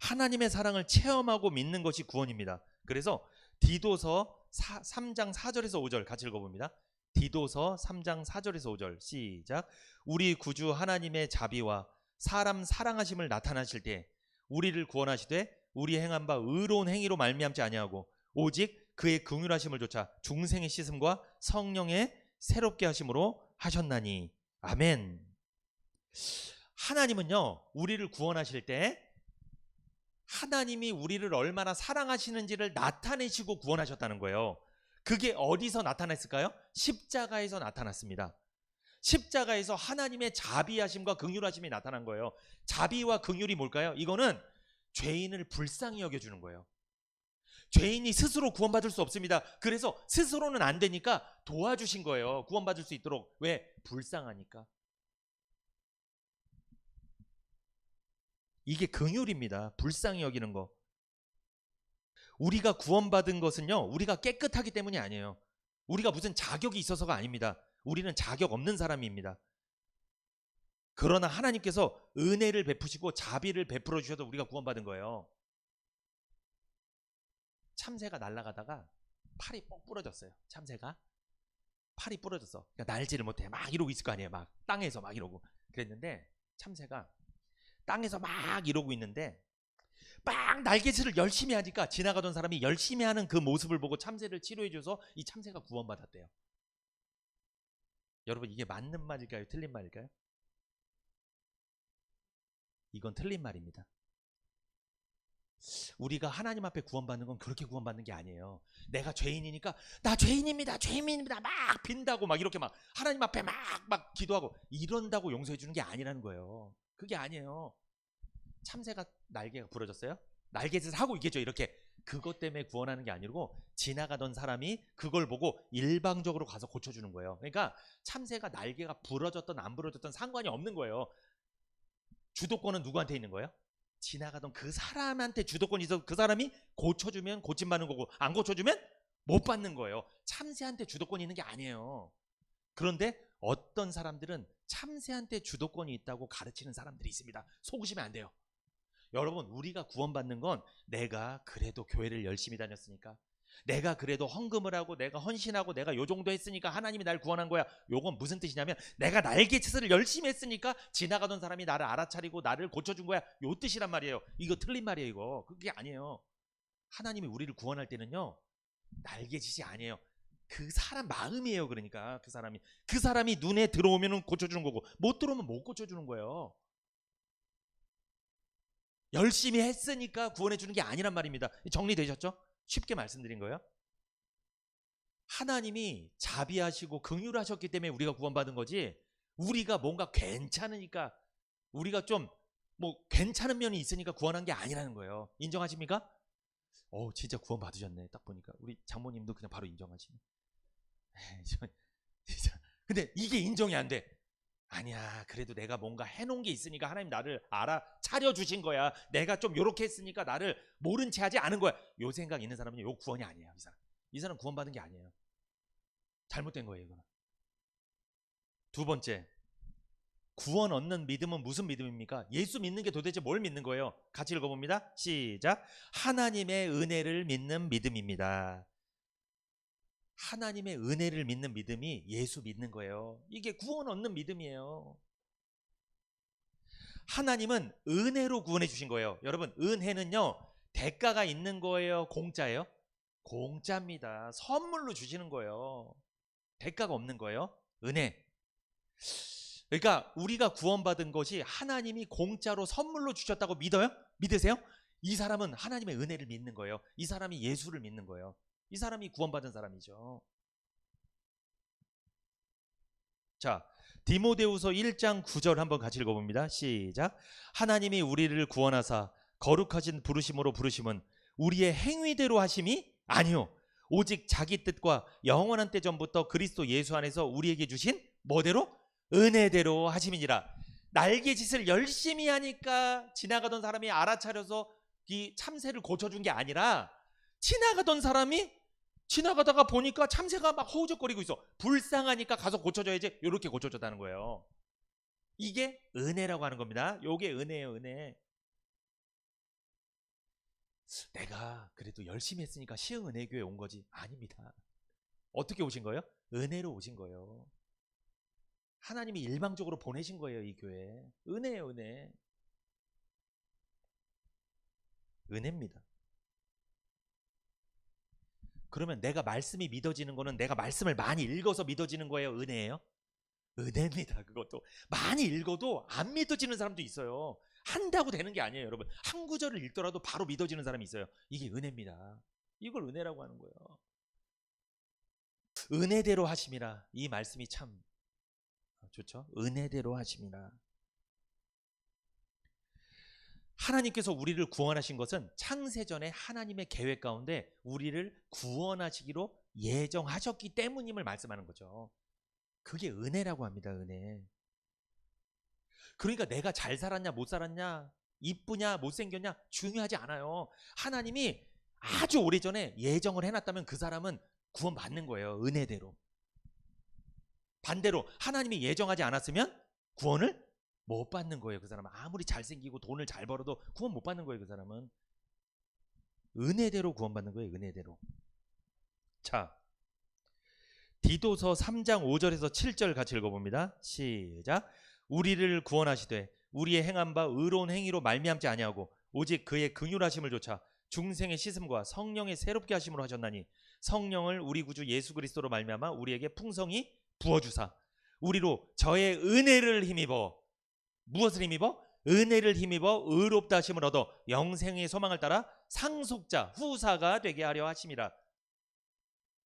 하나님의 사랑을 체험하고 믿는 것이 구원입니다. 그래서 디도서 3장 4절에서 5절 같이 읽어봅니다. 디도서 3장 4절에서 5절 시작. 우리 구주 하나님의 자비와 사람 사랑하심을 나타나실 때 우리를 구원하시되 우리 행한 바 의로운 행위로 말미암지 아니하고 오직 그의 긍휼하심을 조차 중생의 씻음과 성령의 새롭게 하심으로 하셨나니. 아멘. 하나님은요, 우리를 구원하실 때 하나님이 우리를 얼마나 사랑하시는지를 나타내시고 구원하셨다는 거예요. 그게 어디서 나타났을까요? 십자가에서 나타났습니다. 십자가에서 하나님의 자비하심과 긍휼하심이 나타난 거예요. 자비와 긍휼이 뭘까요? 이거는 죄인을 불쌍히 여겨주는 거예요. 죄인이 스스로 구원받을 수 없습니다. 그래서 스스로는 안 되니까 도와주신 거예요. 구원받을 수 있도록. 왜? 불쌍하니까. 이게 긍휼입니다. 불쌍히 여기는 거. 우리가 구원받은 것은요, 우리가 깨끗하기 때문이 아니에요. 우리가 무슨 자격이 있어서가 아닙니다. 우리는 자격 없는 사람입니다. 그러나 하나님께서 은혜를 베푸시고 자비를 베풀어 주셔서 우리가 구원받은 거예요. 참새가 날아가다가 팔이 뻑 부러졌어요. 참새가 팔이 부러졌어. 그러니까 날지를 못해. 막 이러고 있을 거 아니에요. 막 땅에서 막 이러고. 그랬는데 참새가 땅에서 막 이러고 있는데 막 날개질을 열심히 하니까 지나가던 사람이 열심히 하는 그 모습을 보고 참새를 치료해줘서 이 참새가 구원받았대요. 여러분, 이게 맞는 말일까요? 틀린 말일까요? 이건 틀린 말입니다. 우리가 하나님 앞에 구원받는 건 그렇게 구원받는 게 아니에요. 내가 죄인이니까 나 죄인입니다, 죄인입니다 막 빈다고 막 이렇게 막 하나님 앞에 막 기도하고 이런다고 용서해 주는 게 아니라는 거예요. 그게 아니에요. 참새가 날개가 부러졌어요? 날개짓을 하고 있겠죠. 이렇게. 그것 때문에 구원하는 게 아니고 지나가던 사람이 그걸 보고 일방적으로 가서 고쳐주는 거예요. 그러니까 참새가 날개가 부러졌던 안 부러졌던 상관이 없는 거예요. 주도권은 누구한테 있는 거예요? 지나가던 그 사람한테 주도권이 있어서 그 사람이 고쳐주면 고침받는 거고 안 고쳐주면 못 받는 거예요. 참새한테 주도권이 있는 게 아니에요. 그런데 어떤 사람들은 참새한테 주도권이 있다고 가르치는 사람들이 있습니다. 속으시면 안 돼요. 여러분, 우리가 구원받는 건 내가 그래도 교회를 열심히 다녔으니까, 내가 그래도 헌금을 하고 내가 헌신하고 내가 요 정도 했으니까 하나님이 날 구원한 거야. 요건 무슨 뜻이냐면 내가 날개짓을 열심히 했으니까 지나가던 사람이 나를 알아차리고 나를 고쳐준 거야. 요 뜻이란 말이에요. 이거 틀린 말이에요. 이거 그게 아니에요. 하나님이 우리를 구원할 때는요, 날개짓이 아니에요. 그 사람 마음이에요. 그러니까 그 사람이 눈에 들어오면 고쳐주는 거고 못 들어오면 못 고쳐주는 거예요. 열심히 했으니까 구원해 주는 게 아니란 말입니다. 정리되셨죠? 쉽게 말씀드린 거예요. 하나님이 자비하시고 긍휼하셨기 때문에 우리가 구원받은 거지, 우리가 뭔가 괜찮으니까, 우리가 좀 뭐 괜찮은 면이 있으니까 구원한 게 아니라는 거예요. 인정하십니까? 진짜 구원 받으셨네. 딱 보니까 우리 장모님도 그냥 바로 인정하시네. 진짜. 근데 이게 인정이 안 돼. 아니야, 그래도 내가 뭔가 해놓은 게 있으니까 하나님 나를 차려주신 거야. 내가 좀 요렇게 했으니까 나를 모른 채 하지 않은 거야. 요 생각 있는 사람은 요 구원이 아니에요. 이 사람 구원받은 게 아니에요. 잘못된 거예요. 이거는. 두 번째, 구원 얻는 믿음은 무슨 믿음입니까? 예수 믿는 게 도대체 뭘 믿는 거예요? 같이 읽어봅니다. 시작. 하나님의 은혜를 믿는 믿음입니다. 하나님의 은혜를 믿는 믿음이 예수 믿는 거예요. 이게 구원 얻는 믿음이에요. 하나님은 은혜로 구원해 주신 거예요. 여러분, 은혜는요, 대가가 있는 거예요? 공짜예요? 공짜입니다. 선물로 주시는 거예요. 대가가 없는 거예요. 은혜. 그러니까 우리가 구원받은 것이 하나님이 공짜로 선물로 주셨다고 믿어요? 믿으세요? 이 사람은 하나님의 은혜를 믿는 거예요. 이 사람이 예수를 믿는 거예요. 이 사람이 구원받은 사람이죠. 자, 디모데후서 1장 9절 한번 같이 읽어봅니다. 시작. 하나님이 우리를 구원하사 거룩하신 부르심으로 부르심은 우리의 행위대로 하심이 아니요 오직 자기 뜻과 영원한 때 전부터 그리스도 예수 안에서 우리에게 주신 뭐대로? 은혜대로 하심이니라. 날개짓을 열심히 하니까 지나가던 사람이 알아차려서 이 참새를 고쳐준 게 아니라 지나가던 사람이 지나가다가 보니까 참새가 막 허우적거리고 있어. 불쌍하니까 가서 고쳐줘야지. 이렇게 고쳐줬다는 거예요. 이게 은혜라고 하는 겁니다. 이게 은혜예요, 은혜. 내가 그래도 열심히 했으니까 시흥은혜교회 온 거지. 아닙니다. 어떻게 오신 거예요? 은혜로 오신 거예요. 하나님이 일방적으로 보내신 거예요, 이 교회. 은혜예요, 은혜. 은혜입니다. 그러면 내가 말씀이 믿어지는 거는 내가 말씀을 많이 읽어서 믿어지는 거예요, 은혜예요? 은혜입니다. 그것도 많이 읽어도 안 믿어지는 사람도 있어요. 한다고 되는 게 아니에요, 여러분. 한 구절을 읽더라도 바로 믿어지는 사람이 있어요. 이게 은혜입니다. 이걸 은혜라고 하는 거예요. 은혜대로 하심이라. 이 말씀이 참 좋죠. 은혜대로 하심이라. 하나님께서 우리를 구원하신 것은 창세전에 하나님의 계획 가운데 우리를 구원하시기로 예정하셨기 때문임을 말씀하는 거죠. 그게 은혜라고 합니다. 은혜. 그러니까 내가 잘 살았냐 못 살았냐 이쁘냐 못생겼냐 중요하지 않아요. 하나님이 아주 오래전에 예정을 해놨다면 그 사람은 구원받는 거예요. 은혜대로. 반대로 하나님이 예정하지 않았으면 구원을 못 받는 거예요. 그 사람은 아무리 잘생기고 돈을 잘 벌어도 구원 못 받는 거예요. 그 사람은 은혜대로 구원받는 거예요. 은혜대로. 자, 디도서 3장 5절에서 7절 같이 읽어봅니다. 시작. 우리를 구원하시되 우리의 행한 바 의로운 행위로 말미암지 아니하고 오직 그의 긍휼하심을 조차 중생의 씻음과 성령의 새롭게 하심으로 하셨나니 성령을 우리 구주 예수 그리스도로 말미암아 우리에게 풍성히 부어주사 우리로 저의 은혜를 힘입어 무엇을 힘입어? 은혜를 힘입어 의롭다 하심을 얻어 영생의 소망을 따라 상속자 후사가 되게 하려 하심이라.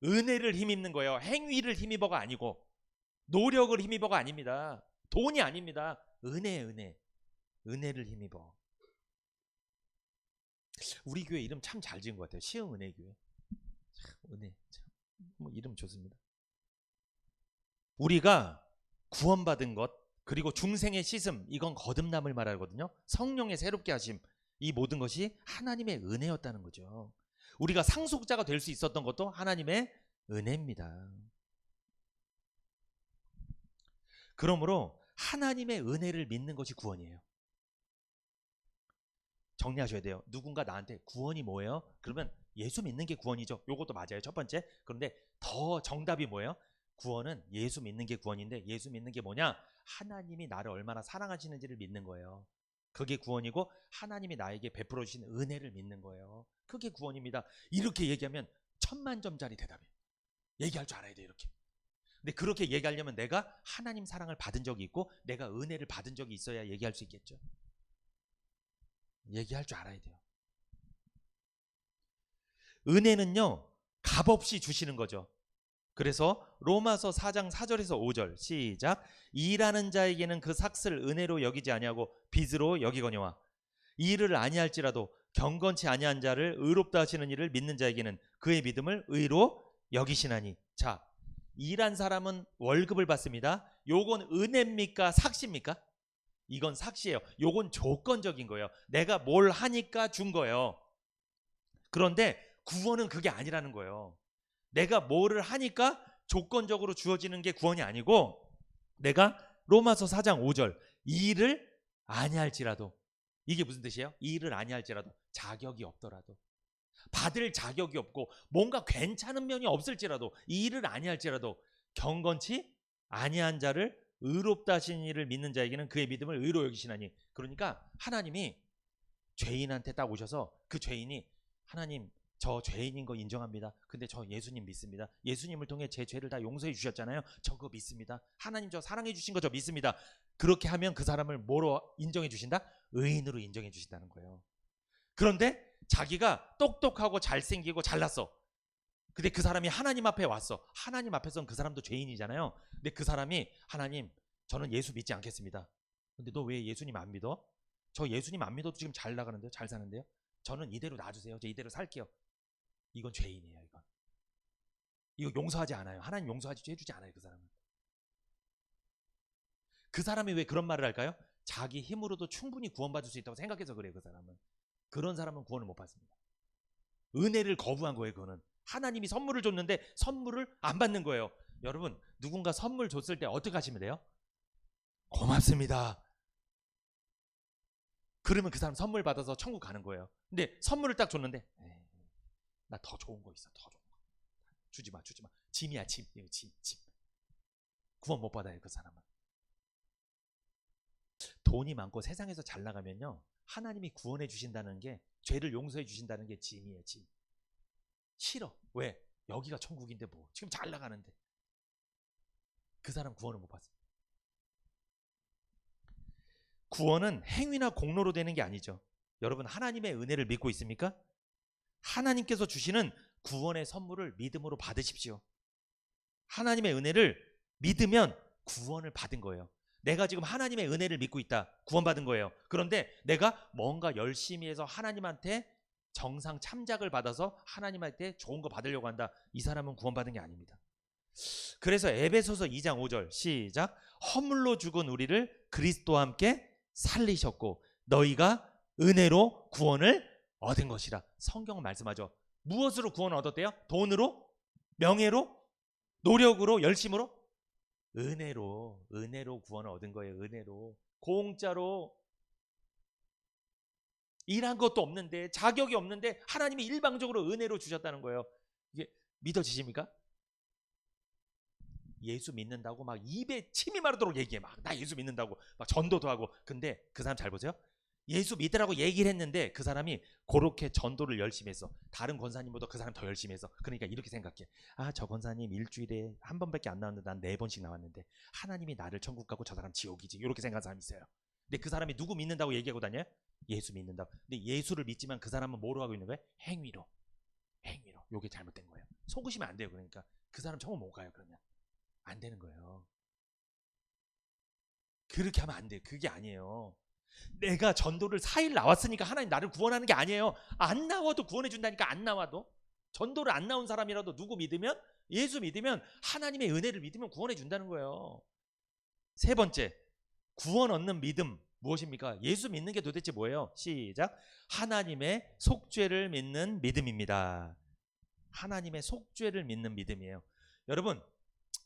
은혜를 힘입는 거예요. 행위를 힘입어가 아니고 노력을 힘입어가 아닙니다. 돈이 아닙니다. 은혜. 은혜를 힘입어. 우리 교회 이름 참 잘 지은 것 같아요. 시흥은혜교회. 은혜. 참, 뭐 이름 좋습니다. 우리가 구원받은 것 그리고 중생의 씻음 이건 거듭남을 말하거든요. 성령의 새롭게 하심 이 모든 것이 하나님의 은혜였다는 거죠. 우리가 상속자가 될 수 있었던 것도 하나님의 은혜입니다. 그러므로 하나님의 은혜를 믿는 것이 구원이에요. 정리하셔야 돼요. 누군가 나한테 구원이 뭐예요? 그러면 예수 믿는 게 구원이죠. 요것도 맞아요. 첫 번째. 그런데 더 정답이 뭐예요? 구원은 예수 믿는 게 구원인데 예수 믿는 게 뭐냐? 하나님이 나를 얼마나 사랑하시는지를 믿는 거예요. 그게 구원이고 하나님이 나에게 베풀어 주신 은혜를 믿는 거예요. 그게 구원입니다. 이렇게 얘기하면 1000만점짜리 대답이에요. 얘기할 줄 알아야 돼요. 이렇게. 근데 그렇게 얘기하려면 내가 하나님 사랑을 받은 적이 있고 내가 은혜를 받은 적이 있어야 얘기할 수 있겠죠. 얘기할 줄 알아야 돼요. 은혜는요 값없이 주시는 거죠. 그래서 로마서 4장 4절에서 5절 시작. 일하는 자에게는 그 삭슬 은혜로 여기지 아니하고 빚으로 여기거니와 일을 아니할지라도 경건치 아니한 자를 의롭다 하시는 이를 믿는 자에게는 그의 믿음을 의로 여기시나니. 자, 일한 사람은 월급을 받습니다. 요건 은혜입니까? 삭시입니까? 이건 삭시예요. 요건 조건적인 거예요. 내가 뭘 하니까 준 거예요. 그런데 구원은 그게 아니라는 거예요. 내가 뭐를 하니까 조건적으로 주어지는 게 구원이 아니고 내가 로마서 4장 5절 일을 아니할지라도 이게 무슨 뜻이에요? 일을 아니할지라도 자격이 없더라도 받을 자격이 없고 뭔가 괜찮은 면이 없을지라도 일을 아니할지라도 경건치 아니한 자를 의롭다 하신 이를 믿는 자에게는 그의 믿음을 의로 여기시나니. 그러니까 하나님이 죄인한테 딱 오셔서 그 죄인이 하나님 저 죄인인 거 인정합니다. 근데 저 예수님 믿습니다. 예수님을 통해 제 죄를 다 용서해 주셨잖아요. 저 그거 믿습니다. 하나님 저 사랑해 주신 거 저 믿습니다. 그렇게 하면 그 사람을 뭐로 인정해 주신다? 의인으로 인정해 주신다는 거예요. 그런데 자기가 똑똑하고 잘생기고 잘났어. 근데 그 사람이 하나님 앞에 왔어. 하나님 앞에서는 그 사람도 죄인이잖아요. 근데 그 사람이 하나님, 저는 예수 믿지 않겠습니다. 근데 너 왜 예수님 안 믿어? 저 예수님 안 믿어도 지금 잘 나가는데요? 잘 사는데요? 저는 이대로 놔주세요. 저 이대로 살게요. 이건 죄인이에요. 이거 용서하지 않아요. 하나님 용서하지 해주지 않아요. 그 사람은. 그 사람이 왜 그런 말을 할까요? 자기 힘으로도 충분히 구원받을 수 있다고 생각해서 그래요. 그 사람은. 그런 사람은 구원을 못 받습니다. 은혜를 거부한 거예요. 그거는. 하나님이 선물을 줬는데 선물을 안 받는 거예요. 여러분, 누군가 선물 줬을 때 어떻게 하시면 돼요? 고맙습니다. 그러면 그 사람 선물 받아서 천국 가는 거예요. 근데 선물을 딱 줬는데 나 더 좋은 거 있어. 더 좋은 거. 주지 마. 짐이야, 짐. 짐. 구원 못 받아요. 그 사람은. 돈이 많고 세상에서 잘 나가면요, 하나님이 구원해 주신다는 게, 죄를 용서해 주신다는 게 짐이에요. 짐. 싫어. 왜? 여기가 천국인데 뭐. 지금 잘 나가는데. 그 사람 구원을 못 받습니다. 구원은 행위나 공로로 되는 게 아니죠. 여러분, 하나님의 은혜를 믿고 있습니까? 하나님께서 주시는 구원의 선물을 믿음으로 받으십시오. 하나님의 은혜를 믿으면 구원을 받은 거예요. 내가 지금 하나님의 은혜를 믿고 있다. 구원받은 거예요. 그런데 내가 뭔가 열심히 해서 하나님한테 정상 참작을 받아서 하나님한테 좋은 거 받으려고 한다. 이 사람은 구원받은 게 아닙니다. 그래서 에베소서 2장 5절 시작. 허물로 죽은 우리를 그리스도와 함께 살리셨고 너희가 은혜로 구원을 얻은 것이라. 성경은 말씀하죠. 무엇으로 구원을 얻었대요? 돈으로? 명예로? 노력으로? 열심으로? 은혜로 구원을 얻은 거예요. 은혜로. 공짜로. 일한 것도 없는데, 자격이 없는데 하나님이 일방적으로 은혜로 주셨다는 거예요. 이게 믿어지십니까? 예수 믿는다고 막 입에 침이 마르도록 얘기해. 막 나 예수 믿는다고 막 전도도 하고. 근데 그 사람 잘 보세요. 예수 믿으라고 얘기를 했는데 그 사람이 그렇게 전도를 열심히 했어. 다른 권사님보다 그 사람 더 열심히 했어. 그러니까 이렇게 생각해. 아, 저 권사님 일주일에 한 번밖에 안 나왔는데 난 4번씩 나왔는데 하나님이 나를 천국 가고 저 사람 지옥이지. 이렇게 생각하는 사람이 있어요. 근데 그 사람이 누구 믿는다고 얘기하고 다녀요? 예수 믿는다고. 근데 예수를 믿지만 그 사람은 뭐로 하고 있는 거예요? 행위로. 요게 잘못된 거예요. 속으시면 안 돼요. 그러니까 그 사람 천국 못 가요. 그러면 안 되는 거예요. 그렇게 하면 안 돼요. 그게 아니에요. 내가 전도를 4일 나왔으니까 하나님 나를 구원하는 게 아니에요. 안 나와도 구원해 준다니까. 안 나와도. 전도를 안 나온 사람이라도 누구 믿으면, 예수 믿으면, 하나님의 은혜를 믿으면 구원해 준다는 거예요. 세 번째, 구원 얻는 믿음 무엇입니까? 예수 믿는 게 도대체 뭐예요? 시작. 하나님의 속죄를 믿는 믿음입니다. 하나님의 속죄를 믿는 믿음이에요. 여러분,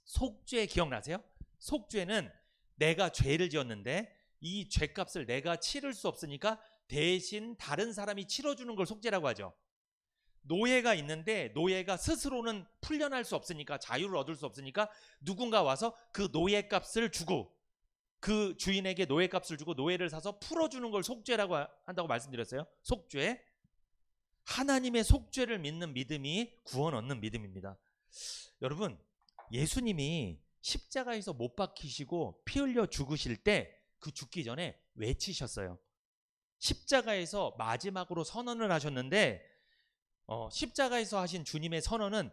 속죄 기억나세요? 속죄는 내가 죄를 지었는데 이 죄값을 내가 치를 수 없으니까 대신 다른 사람이 치러주는 걸 속죄라고 하죠. 노예가 있는데 노예가 스스로는 풀려날 수 없으니까, 자유를 얻을 수 없으니까 누군가 와서 그 노예값을 주고, 그 주인에게 노예값을 주고 노예를 사서 풀어주는 걸 속죄라고 한다고 말씀드렸어요. 속죄. 하나님의 속죄를 믿는 믿음이 구원 얻는 믿음입니다. 여러분, 예수님이 십자가에서 못 박히시고 피 흘려 죽으실 때 그 죽기 전에 외치셨어요. 십자가에서 마지막으로 선언을 하셨는데 십자가에서 하신 주님의 선언은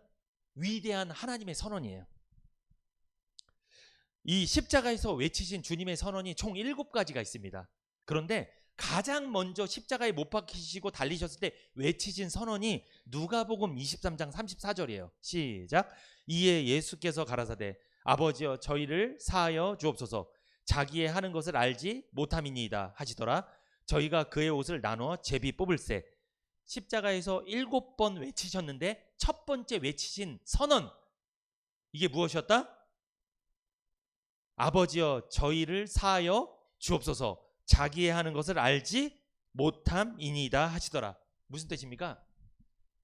위대한 하나님의 선언이에요. 이 십자가에서 외치신 주님의 선언이 총 7가지가 있습니다. 그런데 가장 먼저 십자가에 못 박히시고 달리셨을 때 외치신 선언이 누가복음 23장 34절이에요. 시작. 이에 예수께서 가라사대 아버지여 저희를 사하여 주옵소서. 자기의 하는 것을 알지 못함이니이다 하시더라. 저희가 그의 옷을 나누어 제비 뽑을세. 십자가에서 7번 외치셨는데 첫 번째 외치신 선언, 이게 무엇이었다? 아버지여 저희를 사하여 주옵소서. 자기의 하는 것을 알지 못함이니이다 하시더라. 무슨 뜻입니까?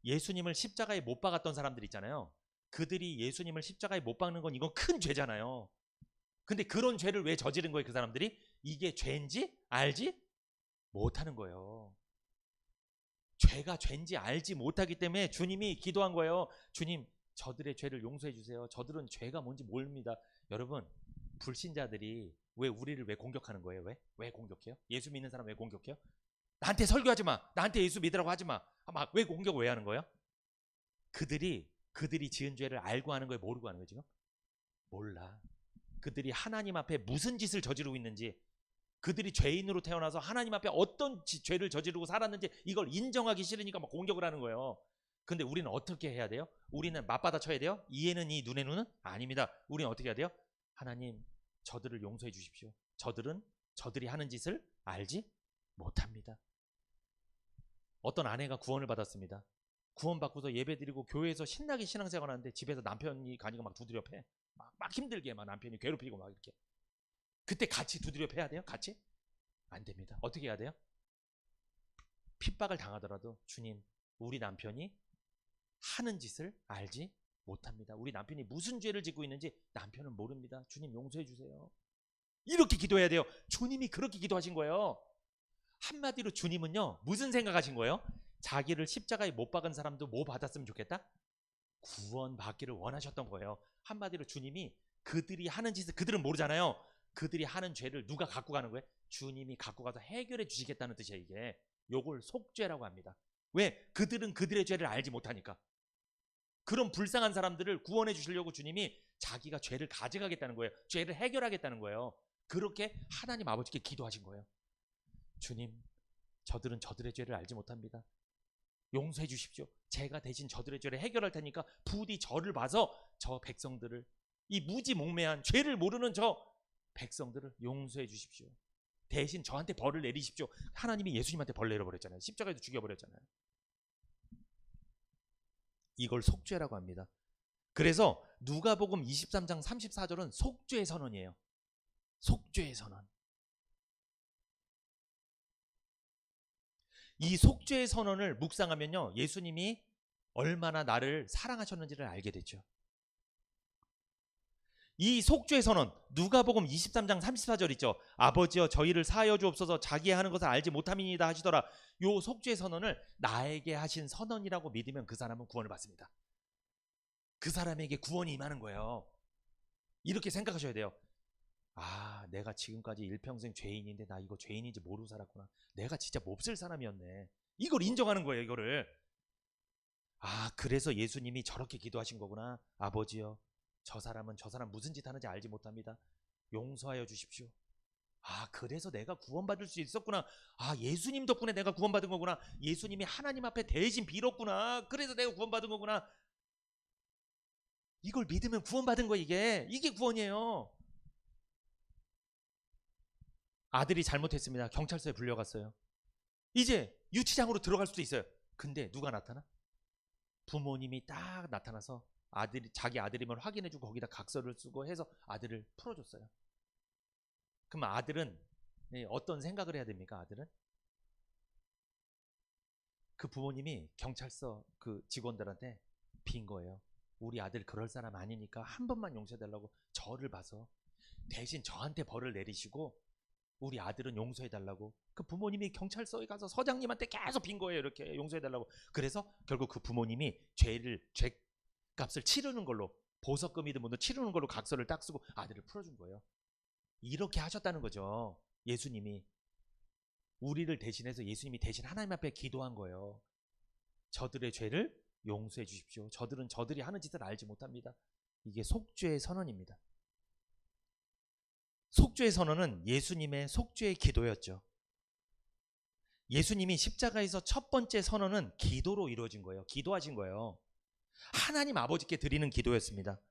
예수님을 십자가에 못 박았던 사람들 있잖아요. 그들이 예수님을 십자가에 못 박는 건 이건 큰 죄잖아요. 근데 그런 죄를 왜 저지른 거예요? 그 사람들이 이게 죄인지 알지 못하는 거예요. 죄가 죄인지 알지 못하기 때문에 주님이 기도한 거예요. 주님, 저들의 죄를 용서해 주세요. 저들은 죄가 뭔지 모릅니다. 여러분, 불신자들이 왜 우리를 왜 공격하는 거예요? 왜 공격해요? 예수 믿는 사람 왜 공격해요? 나한테 설교하지 마. 나한테 예수 믿으라고 하지 마. 막 왜 공격 왜 하는 거예요? 그들이 지은 죄를 알고 하는 거예요, 모르고 하는 거예요 지금? 몰라. 그들이 하나님 앞에 무슨 짓을 저지르고 있는지, 그들이 죄인으로 태어나서 하나님 앞에 어떤 죄를 저지르고 살았는지 이걸 인정하기 싫으니까 막 공격을 하는 거예요. 근데 우리는 어떻게 해야 돼요? 우리는 맞받아 쳐야 돼요? 이에는 이 눈에 눈은? 아닙니다. 우리는 어떻게 해야 돼요? 하나님, 저들을 용서해 주십시오. 저들이 하는 짓을 알지 못합니다. 어떤 아내가 구원을 받았습니다. 구원받고서 예배드리고 교회에서 신나게 신앙생활 하는데 집에서 남편이 가니까 막 두드려 패. 막 힘들게 막 남편이 괴롭히고 막 이렇게. 그때 같이 두드려 패야 돼요? 같이? 안 됩니다. 어떻게 해야 돼요? 핍박을 당하더라도 주님, 우리 남편이 하는 짓을 알지 못합니다. 우리 남편이 무슨 죄를 짓고 있는지 남편은 모릅니다. 주님 용서해 주세요. 이렇게 기도해야 돼요. 주님이 그렇게 기도하신 거예요. 한마디로 주님은요, 무슨 생각하신 거예요? 자기를 십자가에 못 박은 사람도 뭐 받았으면 좋겠다? 구원받기를 원하셨던 거예요. 한마디로 주님이 그들이 하는 짓을, 그들은 모르잖아요. 그들이 하는 죄를 누가 갖고 가는 거예요? 주님이 갖고 가서 해결해 주시겠다는 뜻이에요. 이게 요걸 속죄라고 합니다. 왜? 그들은 그들의 죄를 알지 못하니까. 그런 불쌍한 사람들을 구원해 주시려고 주님이 자기가 죄를 가져가겠다는 거예요. 죄를 해결하겠다는 거예요. 그렇게 하나님 아버지께 기도하신 거예요. 주님, 저들은 저들의 죄를 알지 못합니다. 용서해 주십시오. 제가 대신 저들의 죄를 해결할 테니까 부디 저를 봐서 저 백성들을, 이 무지몽매한 죄를 모르는 저 백성들을 용서해 주십시오. 대신 저한테 벌을 내리십시오. 하나님이 예수님한테 벌 내려버렸잖아요. 십자가에도 죽여버렸잖아요. 이걸 속죄라고 합니다. 그래서 누가복음 23장 34절은 속죄의 선언이에요. 속죄의 선언. 이 속죄의 선언을 묵상하면요, 예수님이 얼마나 나를 사랑하셨는지를 알게 되죠. 이 속죄의 선언, 누가복음 23장 34절 있죠. 아버지여 저희를 사하여 주옵소서, 자기의 하는 것을 알지 못함이니이다 하시더라. 요 속죄의 선언을 나에게 하신 선언이라고 믿으면 그 사람은 구원을 받습니다. 그 사람에게 구원이 임하는 거예요. 이렇게 생각하셔야 돼요. 아, 내가 지금까지 일평생 죄인인데 나 이거 죄인인지 모르고 살았구나. 내가 진짜 몹쓸 사람이었네. 이걸 인정하는 거예요, 이거를. 아, 그래서 예수님이 저렇게 기도하신 거구나. 아버지여, 저 사람 무슨 짓 하는지 알지 못합니다. 용서하여 주십시오. 아, 그래서 내가 구원받을 수 있었구나. 아, 예수님 덕분에 내가 구원받은 거구나. 예수님이 하나님 앞에 대신 빌었구나. 그래서 내가 구원받은 거구나. 이걸 믿으면 구원받은 거. 이게 구원이에요. 아들이 잘못했습니다. 경찰서에 불려갔어요. 이제 유치장으로 들어갈 수도 있어요. 근데 누가 나타나? 부모님이 딱 나타나서 자기 아들임을 확인해주고 거기다 각서를 쓰고 해서 아들을 풀어줬어요. 그럼 아들은 어떤 생각을 해야 됩니까? 아들은 그 부모님이 경찰서 그 직원들한테 빈 거예요. 우리 아들 그럴 사람 아니니까 한 번만 용서해달라고 저를 봐서 대신 저한테 벌을 내리시고 우리 아들은 용서해달라고. 그 부모님이 경찰서에 가서 서장님한테 계속 빈 거예요. 이렇게 용서해달라고. 그래서 결국 그 부모님이 죄값을 치르는 걸로, 보석금이든 뭐든 치르는 걸로 각서를 딱 쓰고 아들을 풀어준 거예요. 이렇게 하셨다는 거죠. 예수님이 우리를 대신해서 예수님이 대신 하나님 앞에 기도한 거예요. 저들의 죄를 용서해 주십시오. 저들은 저들이 하는 짓을 알지 못합니다. 이게 속죄의 선언입니다. 속죄의 선언은 예수님의 속죄의 기도였죠. 예수님이 십자가에서 첫 번째 선언은 기도로 이루어진 거예요. 기도하신 거예요. 하나님 아버지께 드리는 기도였습니다.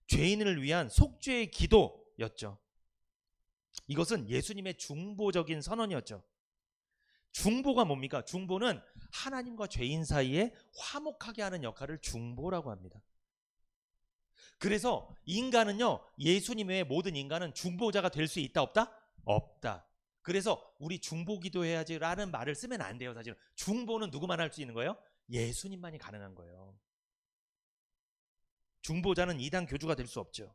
죄인을 위한 속죄의 기도였죠. 이것은 예수님의 중보적인 선언이었죠. 중보가 뭡니까? 중보는 하나님과 죄인 사이에 화목하게 하는 역할을 중보라고 합니다. 그래서 인간은요, 예수님 외에 모든 인간은 중보자가 될 수 있다 없다? 없다. 그래서 우리 중보 기도해야지 라는 말을 쓰면 안 돼요. 사실은 중보는 누구만 할 수 있는 거예요? 예수님만이 가능한 거예요. 중보자는 이단 교주가 될 수 없죠.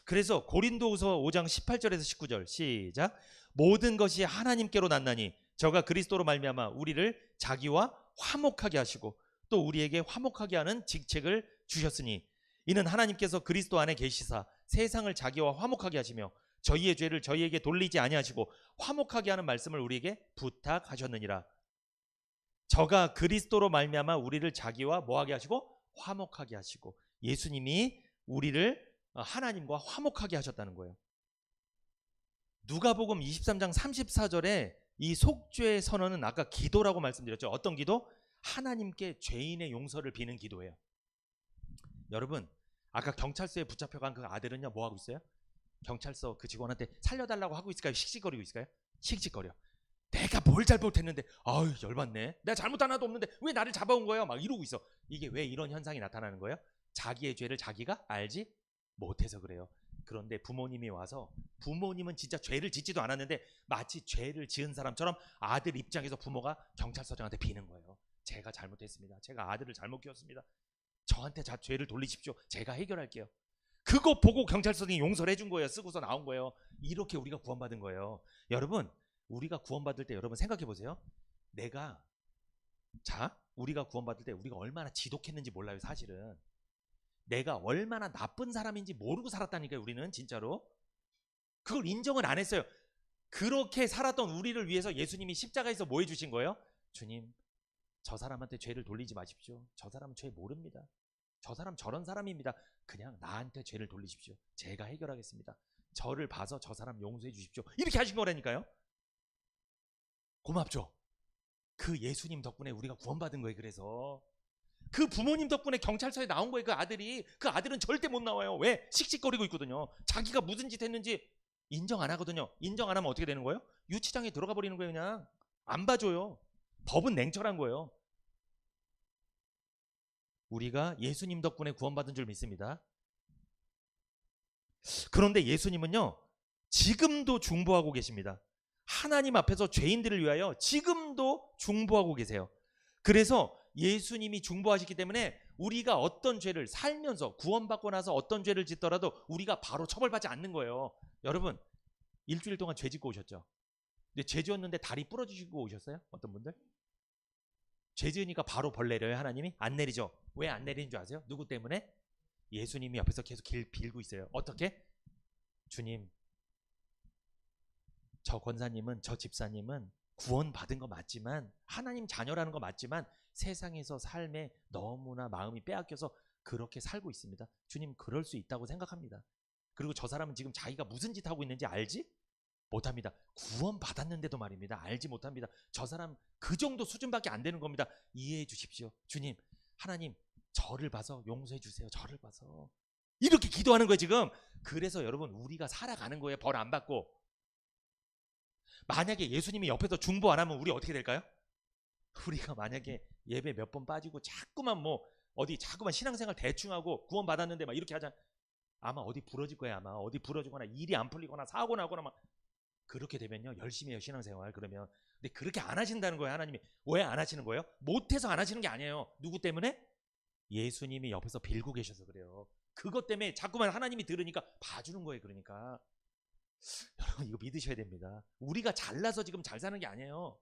그래서 고린도후서 5장 18절에서 19절 시작. 모든 것이 하나님께로 났나니 저가 그리스도로 말미암아 우리를 자기와 화목하게 하시고 또 우리에게 화목하게 하는 직책을 주셨으니 이는 하나님께서 그리스도 안에 계시사 세상을 자기와 화목하게 하시며 저희의 죄를 저희에게 돌리지 아니하시고 화목하게 하는 말씀을 우리에게 부탁하셨느니라. 저가 그리스도로 말미암아 우리를 자기와 뭐하게 하시고 화목하게 하시고, 예수님이 우리를 하나님과 화목하게 하셨다는 거예요. 누가복음 23장 34절에 이 속죄 선언은 아까 기도라고 말씀드렸죠. 어떤 기도? 하나님께 죄인의 용서를 비는 기도예요. 여러분, 아까 경찰서에 붙잡혀간 그 아들은요, 뭐 하고 있어요? 경찰서 그 직원한테 살려달라고 하고 있을까요? 씩씩거리고 있을까요? 씩씩거려. 내가 뭘 잘못했는데, 아유 열받네. 내가 잘못 하나도 없는데 왜 나를 잡아온 거예요? 막 이러고 있어. 이게 왜 이런 현상이 나타나는 거예요? 자기의 죄를 자기가 알지 못해서 그래요. 그런데 부모님이 와서, 부모님은 진짜 죄를 짓지도 않았는데 마치 죄를 지은 사람처럼 아들 입장에서 부모가 경찰서장한테 비는 거예요. 제가 잘못했습니다. 제가 아들을 잘못 키웠습니다. 저한테 죄를 돌리십시오. 제가 해결할게요. 그거 보고 경찰서장이 용서를 해준 거예요. 쓰고서 나온 거예요. 이렇게 우리가 구원받은 거예요. 여러분, 우리가 구원받을 때 여러분 생각해 보세요. 우리가 구원받을 때 우리가 얼마나 지독했는지 몰라요. 사실은 내가 얼마나 나쁜 사람인지 모르고 살았다니까요. 우리는 진짜로 그걸 인정을 안 했어요. 그렇게 살았던 우리를 위해서 예수님이 십자가에서 뭐 해주신 거예요? 주님, 저 사람한테 죄를 돌리지 마십시오. 저 사람은 죄 모릅니다. 저 사람 저런 사람입니다. 그냥 나한테 죄를 돌리십시오. 제가 해결하겠습니다. 저를 봐서 저 사람 용서해 주십시오. 이렇게 하신 거라니까요. 고맙죠? 그 예수님 덕분에 우리가 구원받은 거예요. 그래서 그 부모님 덕분에 경찰서에 나온 거예요. 그 아들이. 그 아들은 절대 못 나와요. 왜? 씩씩거리고 있거든요. 자기가 무슨 짓 했는지 인정 안 하거든요. 인정 안 하면 어떻게 되는 거예요? 유치장에 들어가 버리는 거예요. 그냥 안 봐줘요. 법은 냉철한 거예요. 우리가 예수님 덕분에 구원받은 줄 믿습니다. 그런데 예수님은요, 지금도 중보하고 계십니다. 하나님 앞에서 죄인들을 위하여 지금도 중보하고 계세요. 그래서 예수님이 중보하시기 때문에 우리가 어떤 죄를 살면서 구원받고 나서 어떤 죄를 짓더라도 우리가 바로 처벌받지 않는 거예요. 여러분, 일주일 동안 죄 짓고 오셨죠? 근데 죄 지었는데 다리 부러지시고 오셨어요? 어떤 분들? 죄 지으니까 바로 벌 내려요. 하나님이? 안 내리죠. 왜 안 내리는 줄 아세요? 누구 때문에? 예수님이 옆에서 계속 길 빌고 있어요. 어떻게? 주님, 저 권사님은, 저 집사님은 구원받은 거 맞지만, 하나님 자녀라는 거 맞지만 세상에서 삶에 너무나 마음이 빼앗겨서 그렇게 살고 있습니다. 주님, 그럴 수 있다고 생각합니다. 그리고 저 사람은 지금 자기가 무슨 짓 하고 있는지 알지 못합니다. 구원받았는데도 말입니다. 알지 못합니다. 저 사람 그 정도 수준밖에 안 되는 겁니다. 이해해 주십시오. 주님, 하나님 저를 봐서 용서해 주세요. 저를 봐서. 이렇게 기도하는 거예요 지금. 그래서 여러분, 우리가 살아가는 거예요. 벌 안 받고. 만약에 예수님이 옆에서 중보 안 하면 우리 어떻게 될까요? 우리가 만약에 예배 몇 번 빠지고 자꾸만 자꾸만 신앙생활 대충 하고 구원 받았는데 막 이렇게 하자, 아마 어디 부러질 거예요. 아마 어디 부러지거나 일이 안 풀리거나 사고 나거나 막 그렇게 되면요, 열심히 해요 신앙생활. 그러면 근데 그렇게 안 하신다는 거예요. 하나님이. 왜 안 하시는 거예요? 못해서 안 하시는 게 아니에요. 누구 때문에? 예수님이 옆에서 빌고 계셔서 그래요. 그것 때문에 자꾸만 하나님이 들으니까 봐주는 거예요. 그러니까 여러분, 이거 믿으셔야 됩니다. 우리가 잘나서 지금 잘 사는 게 아니에요.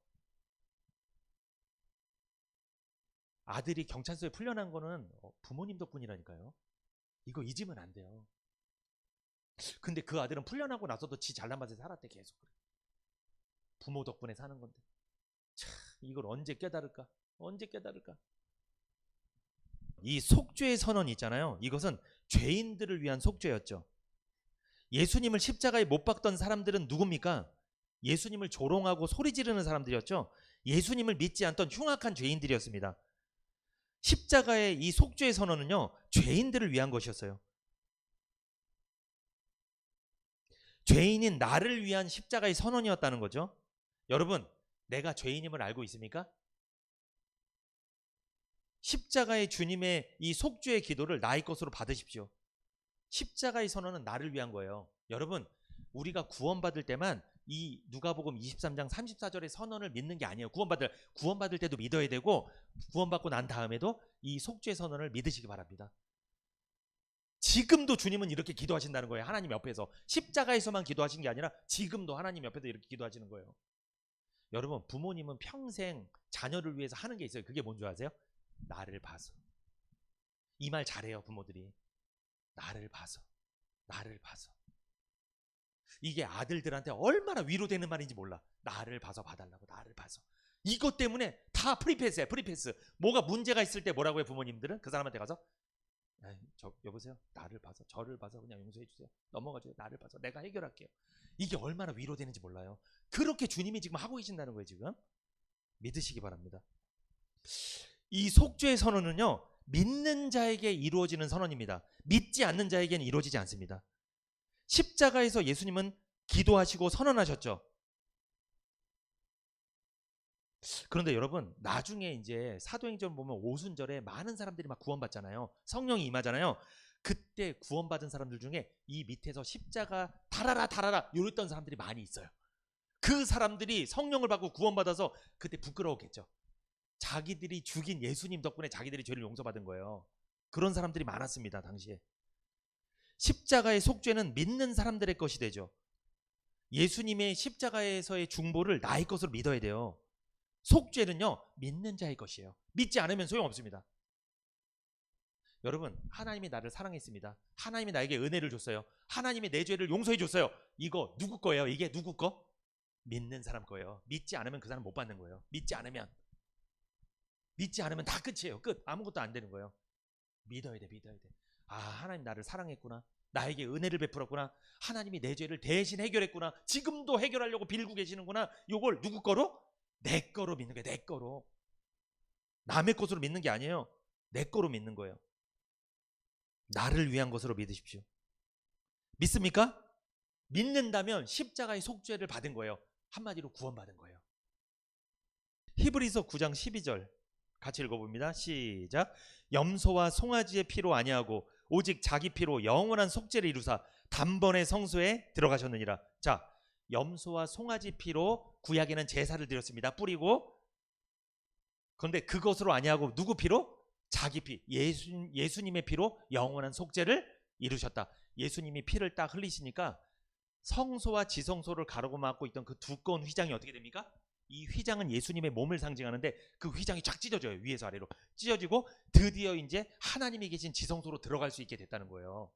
아들이 경찰서에 풀려난 거는 부모님 덕분이라니까요. 이거 잊으면 안 돼요. 근데 그 아들은 풀려나고 나서도 지 잘난 맛에 살았대. 계속. 부모 덕분에 사는 건데. 참, 이걸 언제 깨달을까? 언제 깨달을까? 이 속죄의 선언 있잖아요. 이것은 죄인들을 위한 속죄였죠. 예수님을 십자가에 못 박던 사람들은 누굽니까? 예수님을 조롱하고 소리 지르는 사람들이었죠. 예수님을 믿지 않던 흉악한 죄인들이었습니다. 십자가의 이 속죄의 선언은요, 죄인들을 위한 것이었어요. 죄인인 나를 위한 십자가의 선언이었다는 거죠. 여러분, 내가 죄인임을 알고 있습니까? 십자가의 주님의 이 속죄의 기도를 나의 것으로 받으십시오. 십자가의 선언은 나를 위한 거예요. 여러분, 우리가 구원받을 때만 이 누가복음 23장 34절의 선언을 믿는 게 아니에요. 구원받을 때도 믿어야 되고, 구원받고 난 다음에도 이 속죄 선언을 믿으시기 바랍니다. 지금도 주님은 이렇게 기도하신다는 거예요. 하나님 옆에서. 십자가에서만 기도하신 게 아니라 지금도 하나님 옆에서 이렇게 기도하시는 거예요. 여러분, 부모님은 평생 자녀를 위해서 하는 게 있어요. 그게 뭔지 아세요? 나를 봐서. 이 말 잘해요, 부모들이. 나를 봐서. 나를 봐서. 이게 아들들한테 얼마나 위로되는 말인지 몰라. 나를 봐서 봐달라고, 나를 봐서. 이것 때문에 다 프리패스야, 프리패스. 뭐가 문제가 있을 때 뭐라고 해, 부모님들은? 그 사람한테 가서 여보세요, 나를 봐서, 저를 봐서 그냥 용서해 주세요, 넘어가줘요, 나를 봐서 내가 해결할게요. 이게 얼마나 위로되는지 몰라요. 그렇게 주님이 지금 하고 계신다는 거예요. 지금 믿으시기 바랍니다. 이 속죄의 선언은요, 믿는 자에게 이루어지는 선언입니다. 믿지 않는 자에게는 이루어지지 않습니다. 십자가에서 예수님은 기도하시고 선언하셨죠. 그런데 여러분, 나중에 이제 사도행전 보면 오순절에 많은 사람들이 막 구원받잖아요. 성령이 임하잖아요. 그때 구원받은 사람들 중에 이 밑에서 십자가 달아라 달아라 이랬던 사람들이 많이 있어요. 그 사람들이 성령을 받고 구원받아서 그때 부끄러웠겠죠. 자기들이 죽인 예수님 덕분에 자기들이 죄를 용서받은 거예요. 그런 사람들이 많았습니다. 당시에. 십자가의 속죄는 믿는 사람들의 것이 되죠. 예수님의 십자가에서의 중보를 나의 것으로 믿어야 돼요. 속죄는요, 믿는 자의 것이에요. 믿지 않으면 소용없습니다. 여러분, 하나님이 나를 사랑했습니다. 하나님이 나에게 은혜를 줬어요. 하나님이 내 죄를 용서해 줬어요. 이거 누구 거예요? 이게 누구 거? 믿는 사람 거예요. 믿지 않으면 그 사람 못 받는 거예요. 믿지 않으면 다 끝이에요. 끝. 아무것도 안 되는 거예요. 믿어야 돼, 믿어야 돼. 아, 하나님 나를 사랑했구나. 나에게 은혜를 베풀었구나. 하나님이 내 죄를 대신 해결했구나. 지금도 해결하려고 빌고 계시는구나. 이걸 누구 거로? 내 거로 믿는 거예요. 내 거로. 남의 것으로 믿는 게 아니에요. 내 거로 믿는 거예요. 나를 위한 것으로 믿으십시오. 믿습니까? 믿는다면 십자가의 속죄를 받은 거예요. 한마디로 구원받은 거예요. 히브리서 9장 12절 같이 읽어봅니다. 시작. 염소와 송아지의 피로 아니하고 오직 자기 피로 영원한 속죄를 이루사 단번에 성소에 들어가셨느니라. 자, 염소와 송아지 피로 구약에는 제사를 드렸습니다. 뿌리고. 그런데 그것으로 아니하고 누구 피로? 자기 피, 예수님의 피로 영원한 속죄를 이루셨다. 예수님이 피를 딱 흘리시니까 성소와 지성소를 가로막고 있던 그 두꺼운 휘장이 어떻게 됩니까? 이 휘장은 예수님의 몸을 상징하는데 그 휘장이 쫙 찢어져요. 위에서 아래로 찢어지고 드디어 이제 하나님이 계신 지성소로 들어갈 수 있게 됐다는 거예요.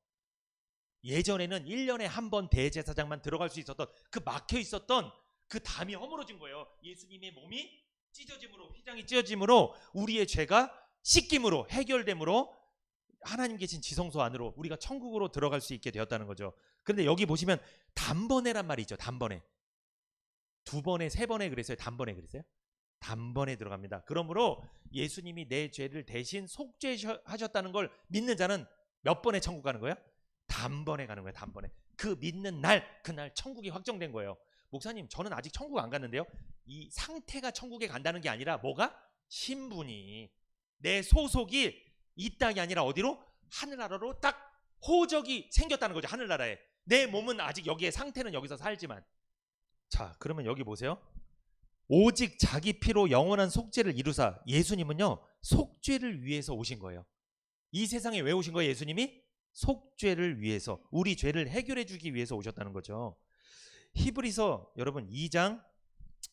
예전에는 1년에 한 번 대제사장만 들어갈 수 있었던 그 막혀 있었던 그 담이 허물어진 거예요. 예수님의 몸이 찢어짐으로, 휘장이 찢어짐으로 우리의 죄가 씻김으로, 해결됨으로 하나님 계신 지성소 안으로 우리가 천국으로 들어갈 수 있게 되었다는 거죠. 그런데 여기 보시면 단번에란 말이 있죠. 단번에. 2번에 3번에 그랬어요? 단번에 그랬어요? 단번에 들어갑니다. 그러므로 예수님이 내 죄를 대신 속죄하셨다는 걸 믿는 자는 몇 번에 천국 가는 거예요? 단번에 가는 거예요. 단번에. 그 믿는 날, 그날 천국이 확정된 거예요. 목사님, 저는 아직 천국 안 갔는데요. 이 상태가 천국에 간다는 게 아니라 뭐가? 신분이, 내 소속이 이 땅이 아니라 어디로? 하늘나라로 딱 호적이 생겼다는 거죠. 하늘나라에. 내 몸은 아직 여기에, 상태는 여기서 살지만. 자, 그러면 여기 보세요. 오직 자기 피로 영원한 속죄를 이루사. 예수님은요, 속죄를 위해서 오신 거예요. 이 세상에 왜 오신 거예요? 예수님이 속죄를 위해서, 우리 죄를 해결해 주기 위해서 오셨다는 거죠. 히브리서 여러분 2장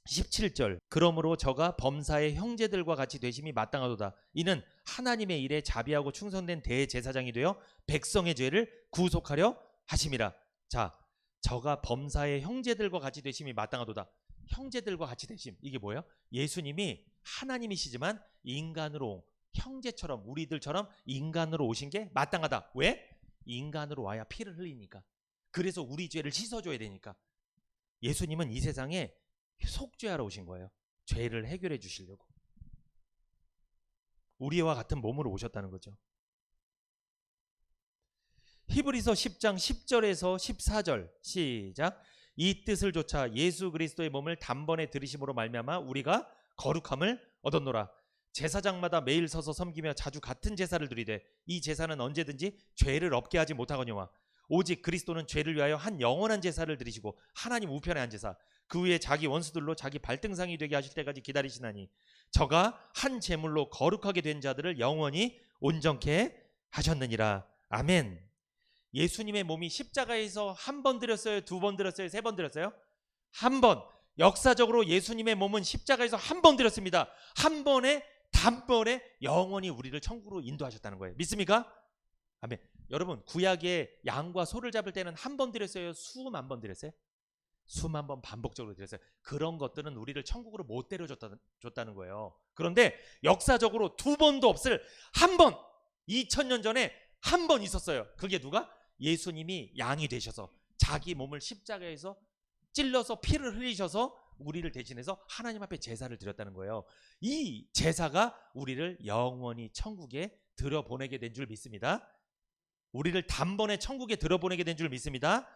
17절. 그러므로 저가 범사의 형제들과 같이 되심이 마땅하도다. 이는 하나님의 일에 자비하고 충성된 대제사장이 되어 백성의 죄를 구속하려 하심이라. 자, 저가 범사의 형제들과 같이 되심이 마땅하도다. 형제들과 같이 되심, 이게 뭐예요? 예수님이 하나님이시지만 인간으로, 형제처럼, 우리들처럼 인간으로 오신 게 마땅하다. 왜? 인간으로 와야 피를 흘리니까. 그래서 우리 죄를 씻어줘야 되니까. 예수님은 이 세상에 속죄하러 오신 거예요. 죄를 해결해 주시려고. 우리와 같은 몸으로 오셨다는 거죠. 히브리서 10장 10절에서 14절 시작. 이 뜻을 좇아 예수 그리스도의 몸을 단번에 들이심으로 말미암아 우리가 거룩함을 얻었노라. 제사장마다 매일 서서 섬기며 자주 같은 제사를 드리되 이 제사는 언제든지 죄를 없게 하지 못하거니와 오직 그리스도는 죄를 위하여 한 영원한 제사를 드리시고 하나님 우편에 앉으사 그 후에 자기 원수들로 자기 발등상이 되게 하실 때까지 기다리시나니 저가 한 제물로 거룩하게 된 자들을 영원히 온전케 하셨느니라. 아멘. 예수님의 몸이 십자가에서 한 번 드렸어요? 2번 드렸어요? 3번 드렸어요? 한 번. 역사적으로 예수님의 몸은 십자가에서 한 번 드렸습니다. 한 번에, 단번에 영원히 우리를 천국으로 인도하셨다는 거예요. 믿습니까? 아멘. 여러분 구약에 양과 소를 잡을 때는 한 번 드렸어요? 수만 번 드렸어요? 수만 번 반복적으로 드렸어요. 그런 것들은 우리를 천국으로 못 데려줬다는 거예요. 그런데 역사적으로 두 번도 없을 한 번, 2000년 전에 한 번 있었어요. 그게 누가? 예수님이 양이 되셔서 자기 몸을 십자가에서 찔러서 피를 흘리셔서 우리를 대신해서 하나님 앞에 제사를 드렸다는 거예요. 이 제사가 우리를 영원히 천국에 들여보내게 된 줄 믿습니다. 우리를 단번에 천국에 들여보내게 된 줄 믿습니다.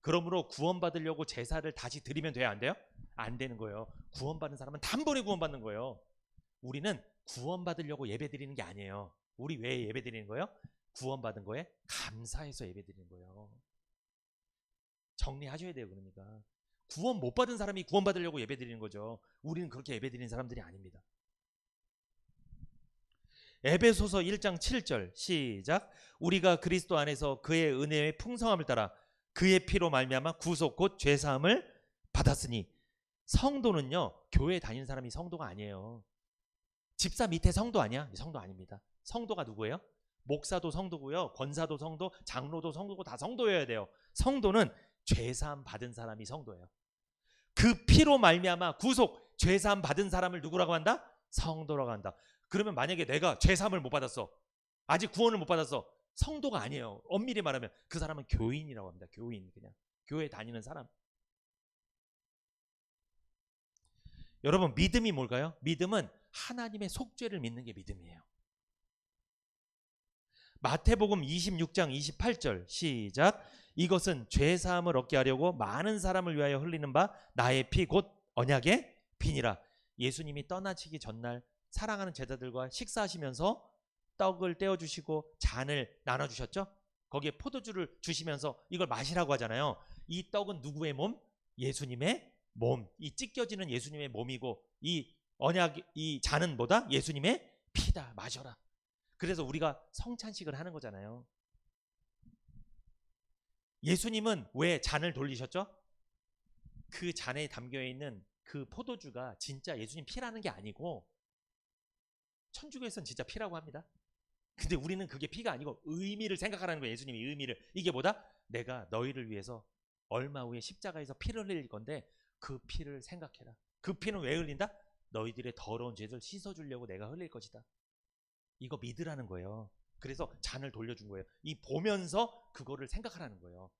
그러므로 구원받으려고 제사를 다시 드리면 돼요? 안 돼요? 안 되는 거예요. 구원받은 사람은 단번에 구원받는 거예요. 우리는 구원받으려고 예배 드리는 게 아니에요. 우리 왜 예배 드리는 거예요? 구원받은 거에 감사해서 예배 드리는 거예요. 정리하셔야 돼요. 그러니까 구원 못 받은 사람이 구원받으려고 예배 드리는 거죠. 우리는 그렇게 예배 드리는 사람들이 아닙니다. 에베소서 1장 7절 시작. 우리가 그리스도 안에서 그의 은혜의 풍성함을 따라 그의 피로 말미암아 구속 곧 죄사함을 받았으니. 성도는요, 교회 다니는 사람이 성도가 아니에요. 집사 밑에 성도 아니야? 성도 아닙니다. 성도가 누구예요? 목사도 성도고요, 권사도 성도, 장로도 성도고 다 성도여야 돼요. 성도는 죄사함 받은 사람이 성도예요. 그 피로 말미암아 구속, 죄사함 받은 사람을 누구라고 한다? 성도라고 한다. 그러면 만약에 내가 죄사함을 못 받았어, 아직 구원을 못 받았어, 성도가 아니에요. 엄밀히 말하면 그 사람은 교인이라고 합니다. 교인, 그냥 교회 다니는 사람. 여러분, 믿음이 뭘까요? 믿음은 하나님의 속죄를 믿는 게 믿음이에요. 마태복음 26장 28절 시작. 이것은 죄사함을 얻게 하려고 많은 사람을 위하여 흘리는 바 나의 피 곧 언약의 피니라. 예수님이 떠나시기 전날 사랑하는 제자들과 식사하시면서 떡을 떼어주시고 잔을 나눠주셨죠. 거기에 포도주를 주시면서 이걸 마시라고 하잖아요. 이 떡은 누구의 몸? 예수님의 몸. 이 찢겨지는 예수님의 몸이고, 이 언약, 이 잔은 뭐다? 예수님의 피다. 마셔라. 그래서 우리가 성찬식을 하는 거잖아요. 예수님은 왜 잔을 돌리셨죠? 그 잔에 담겨있는 그 포도주가 진짜 예수님 피라는 게 아니고, 천주교에서는 진짜 피라고 합니다. 근데 우리는 그게 피가 아니고 의미를 생각하라는 거예요. 예수님이 의미를. 이게 뭐다? 내가 너희를 위해서 얼마 후에 십자가에서 피를 흘릴 건데 그 피를 생각해라. 그 피는 왜 흘린다? 너희들의 더러운 죄를 씻어주려고 내가 흘릴 것이다. 이거 믿으라는 거예요. 그래서 잔을 돌려준 거예요. 이 보면서 그거를 생각하라는 거예요.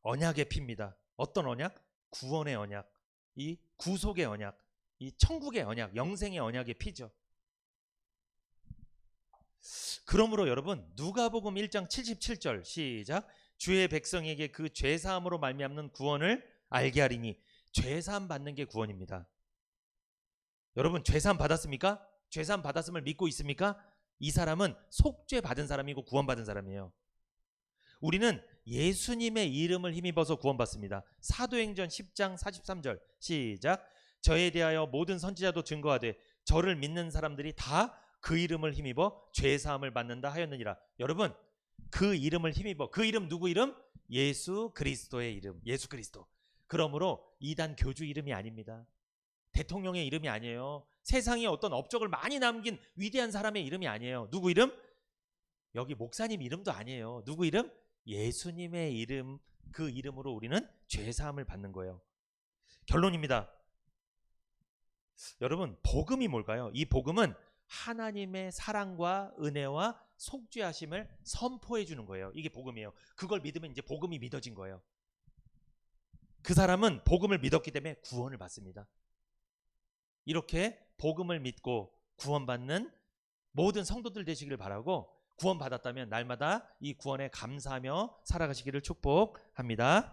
언약의 피입니다. 어떤 언약? 구원의 언약, 이 구속의 언약, 이 천국의 언약, 영생의 언약의 피죠. 그러므로 여러분, 누가복음 1장 77절 시작. 주의 백성에게 그 죄사함으로 말미암는 구원을 알게 하리니. 죄사함 받는 게 구원입니다. 여러분, 죄사함 받았습니까? 죄사함 받았음을 믿고 있습니까? 이 사람은 속죄 받은 사람이고 구원받은 사람이에요. 우리는 예수님의 이름을 힘입어서 구원받습니다. 사도행전 10장 43절 시작. 저에 대하여 모든 선지자도 증거하되 저를 믿는 사람들이 다 그 이름을 힘입어 죄사함을 받는다 하였느니라. 여러분, 그 이름을 힘입어. 그 이름 누구 이름? 예수 그리스도의 이름. 예수 그리스도. 그러므로 이단 교주 이름이 아닙니다. 대통령의 이름이 아니에요. 세상에 어떤 업적을 많이 남긴 위대한 사람의 이름이 아니에요. 누구 이름? 여기 목사님 이름도 아니에요. 누구 이름? 예수님의 이름. 그 이름으로 우리는 죄사함을 받는 거예요. 결론입니다. 여러분, 복음이 뭘까요? 이 복음은 하나님의 사랑과 은혜와 속죄하심을 선포해 주는 거예요. 이게 복음이에요. 그걸 믿으면 이제 복음이 믿어진 거예요. 그 사람은 복음을 믿었기 때문에 구원을 받습니다. 이렇게 복음을 믿고 구원받는 모든 성도들 되시기를 바라고, 구원받았다면 날마다 이 구원에 감사하며 살아가시기를 축복합니다.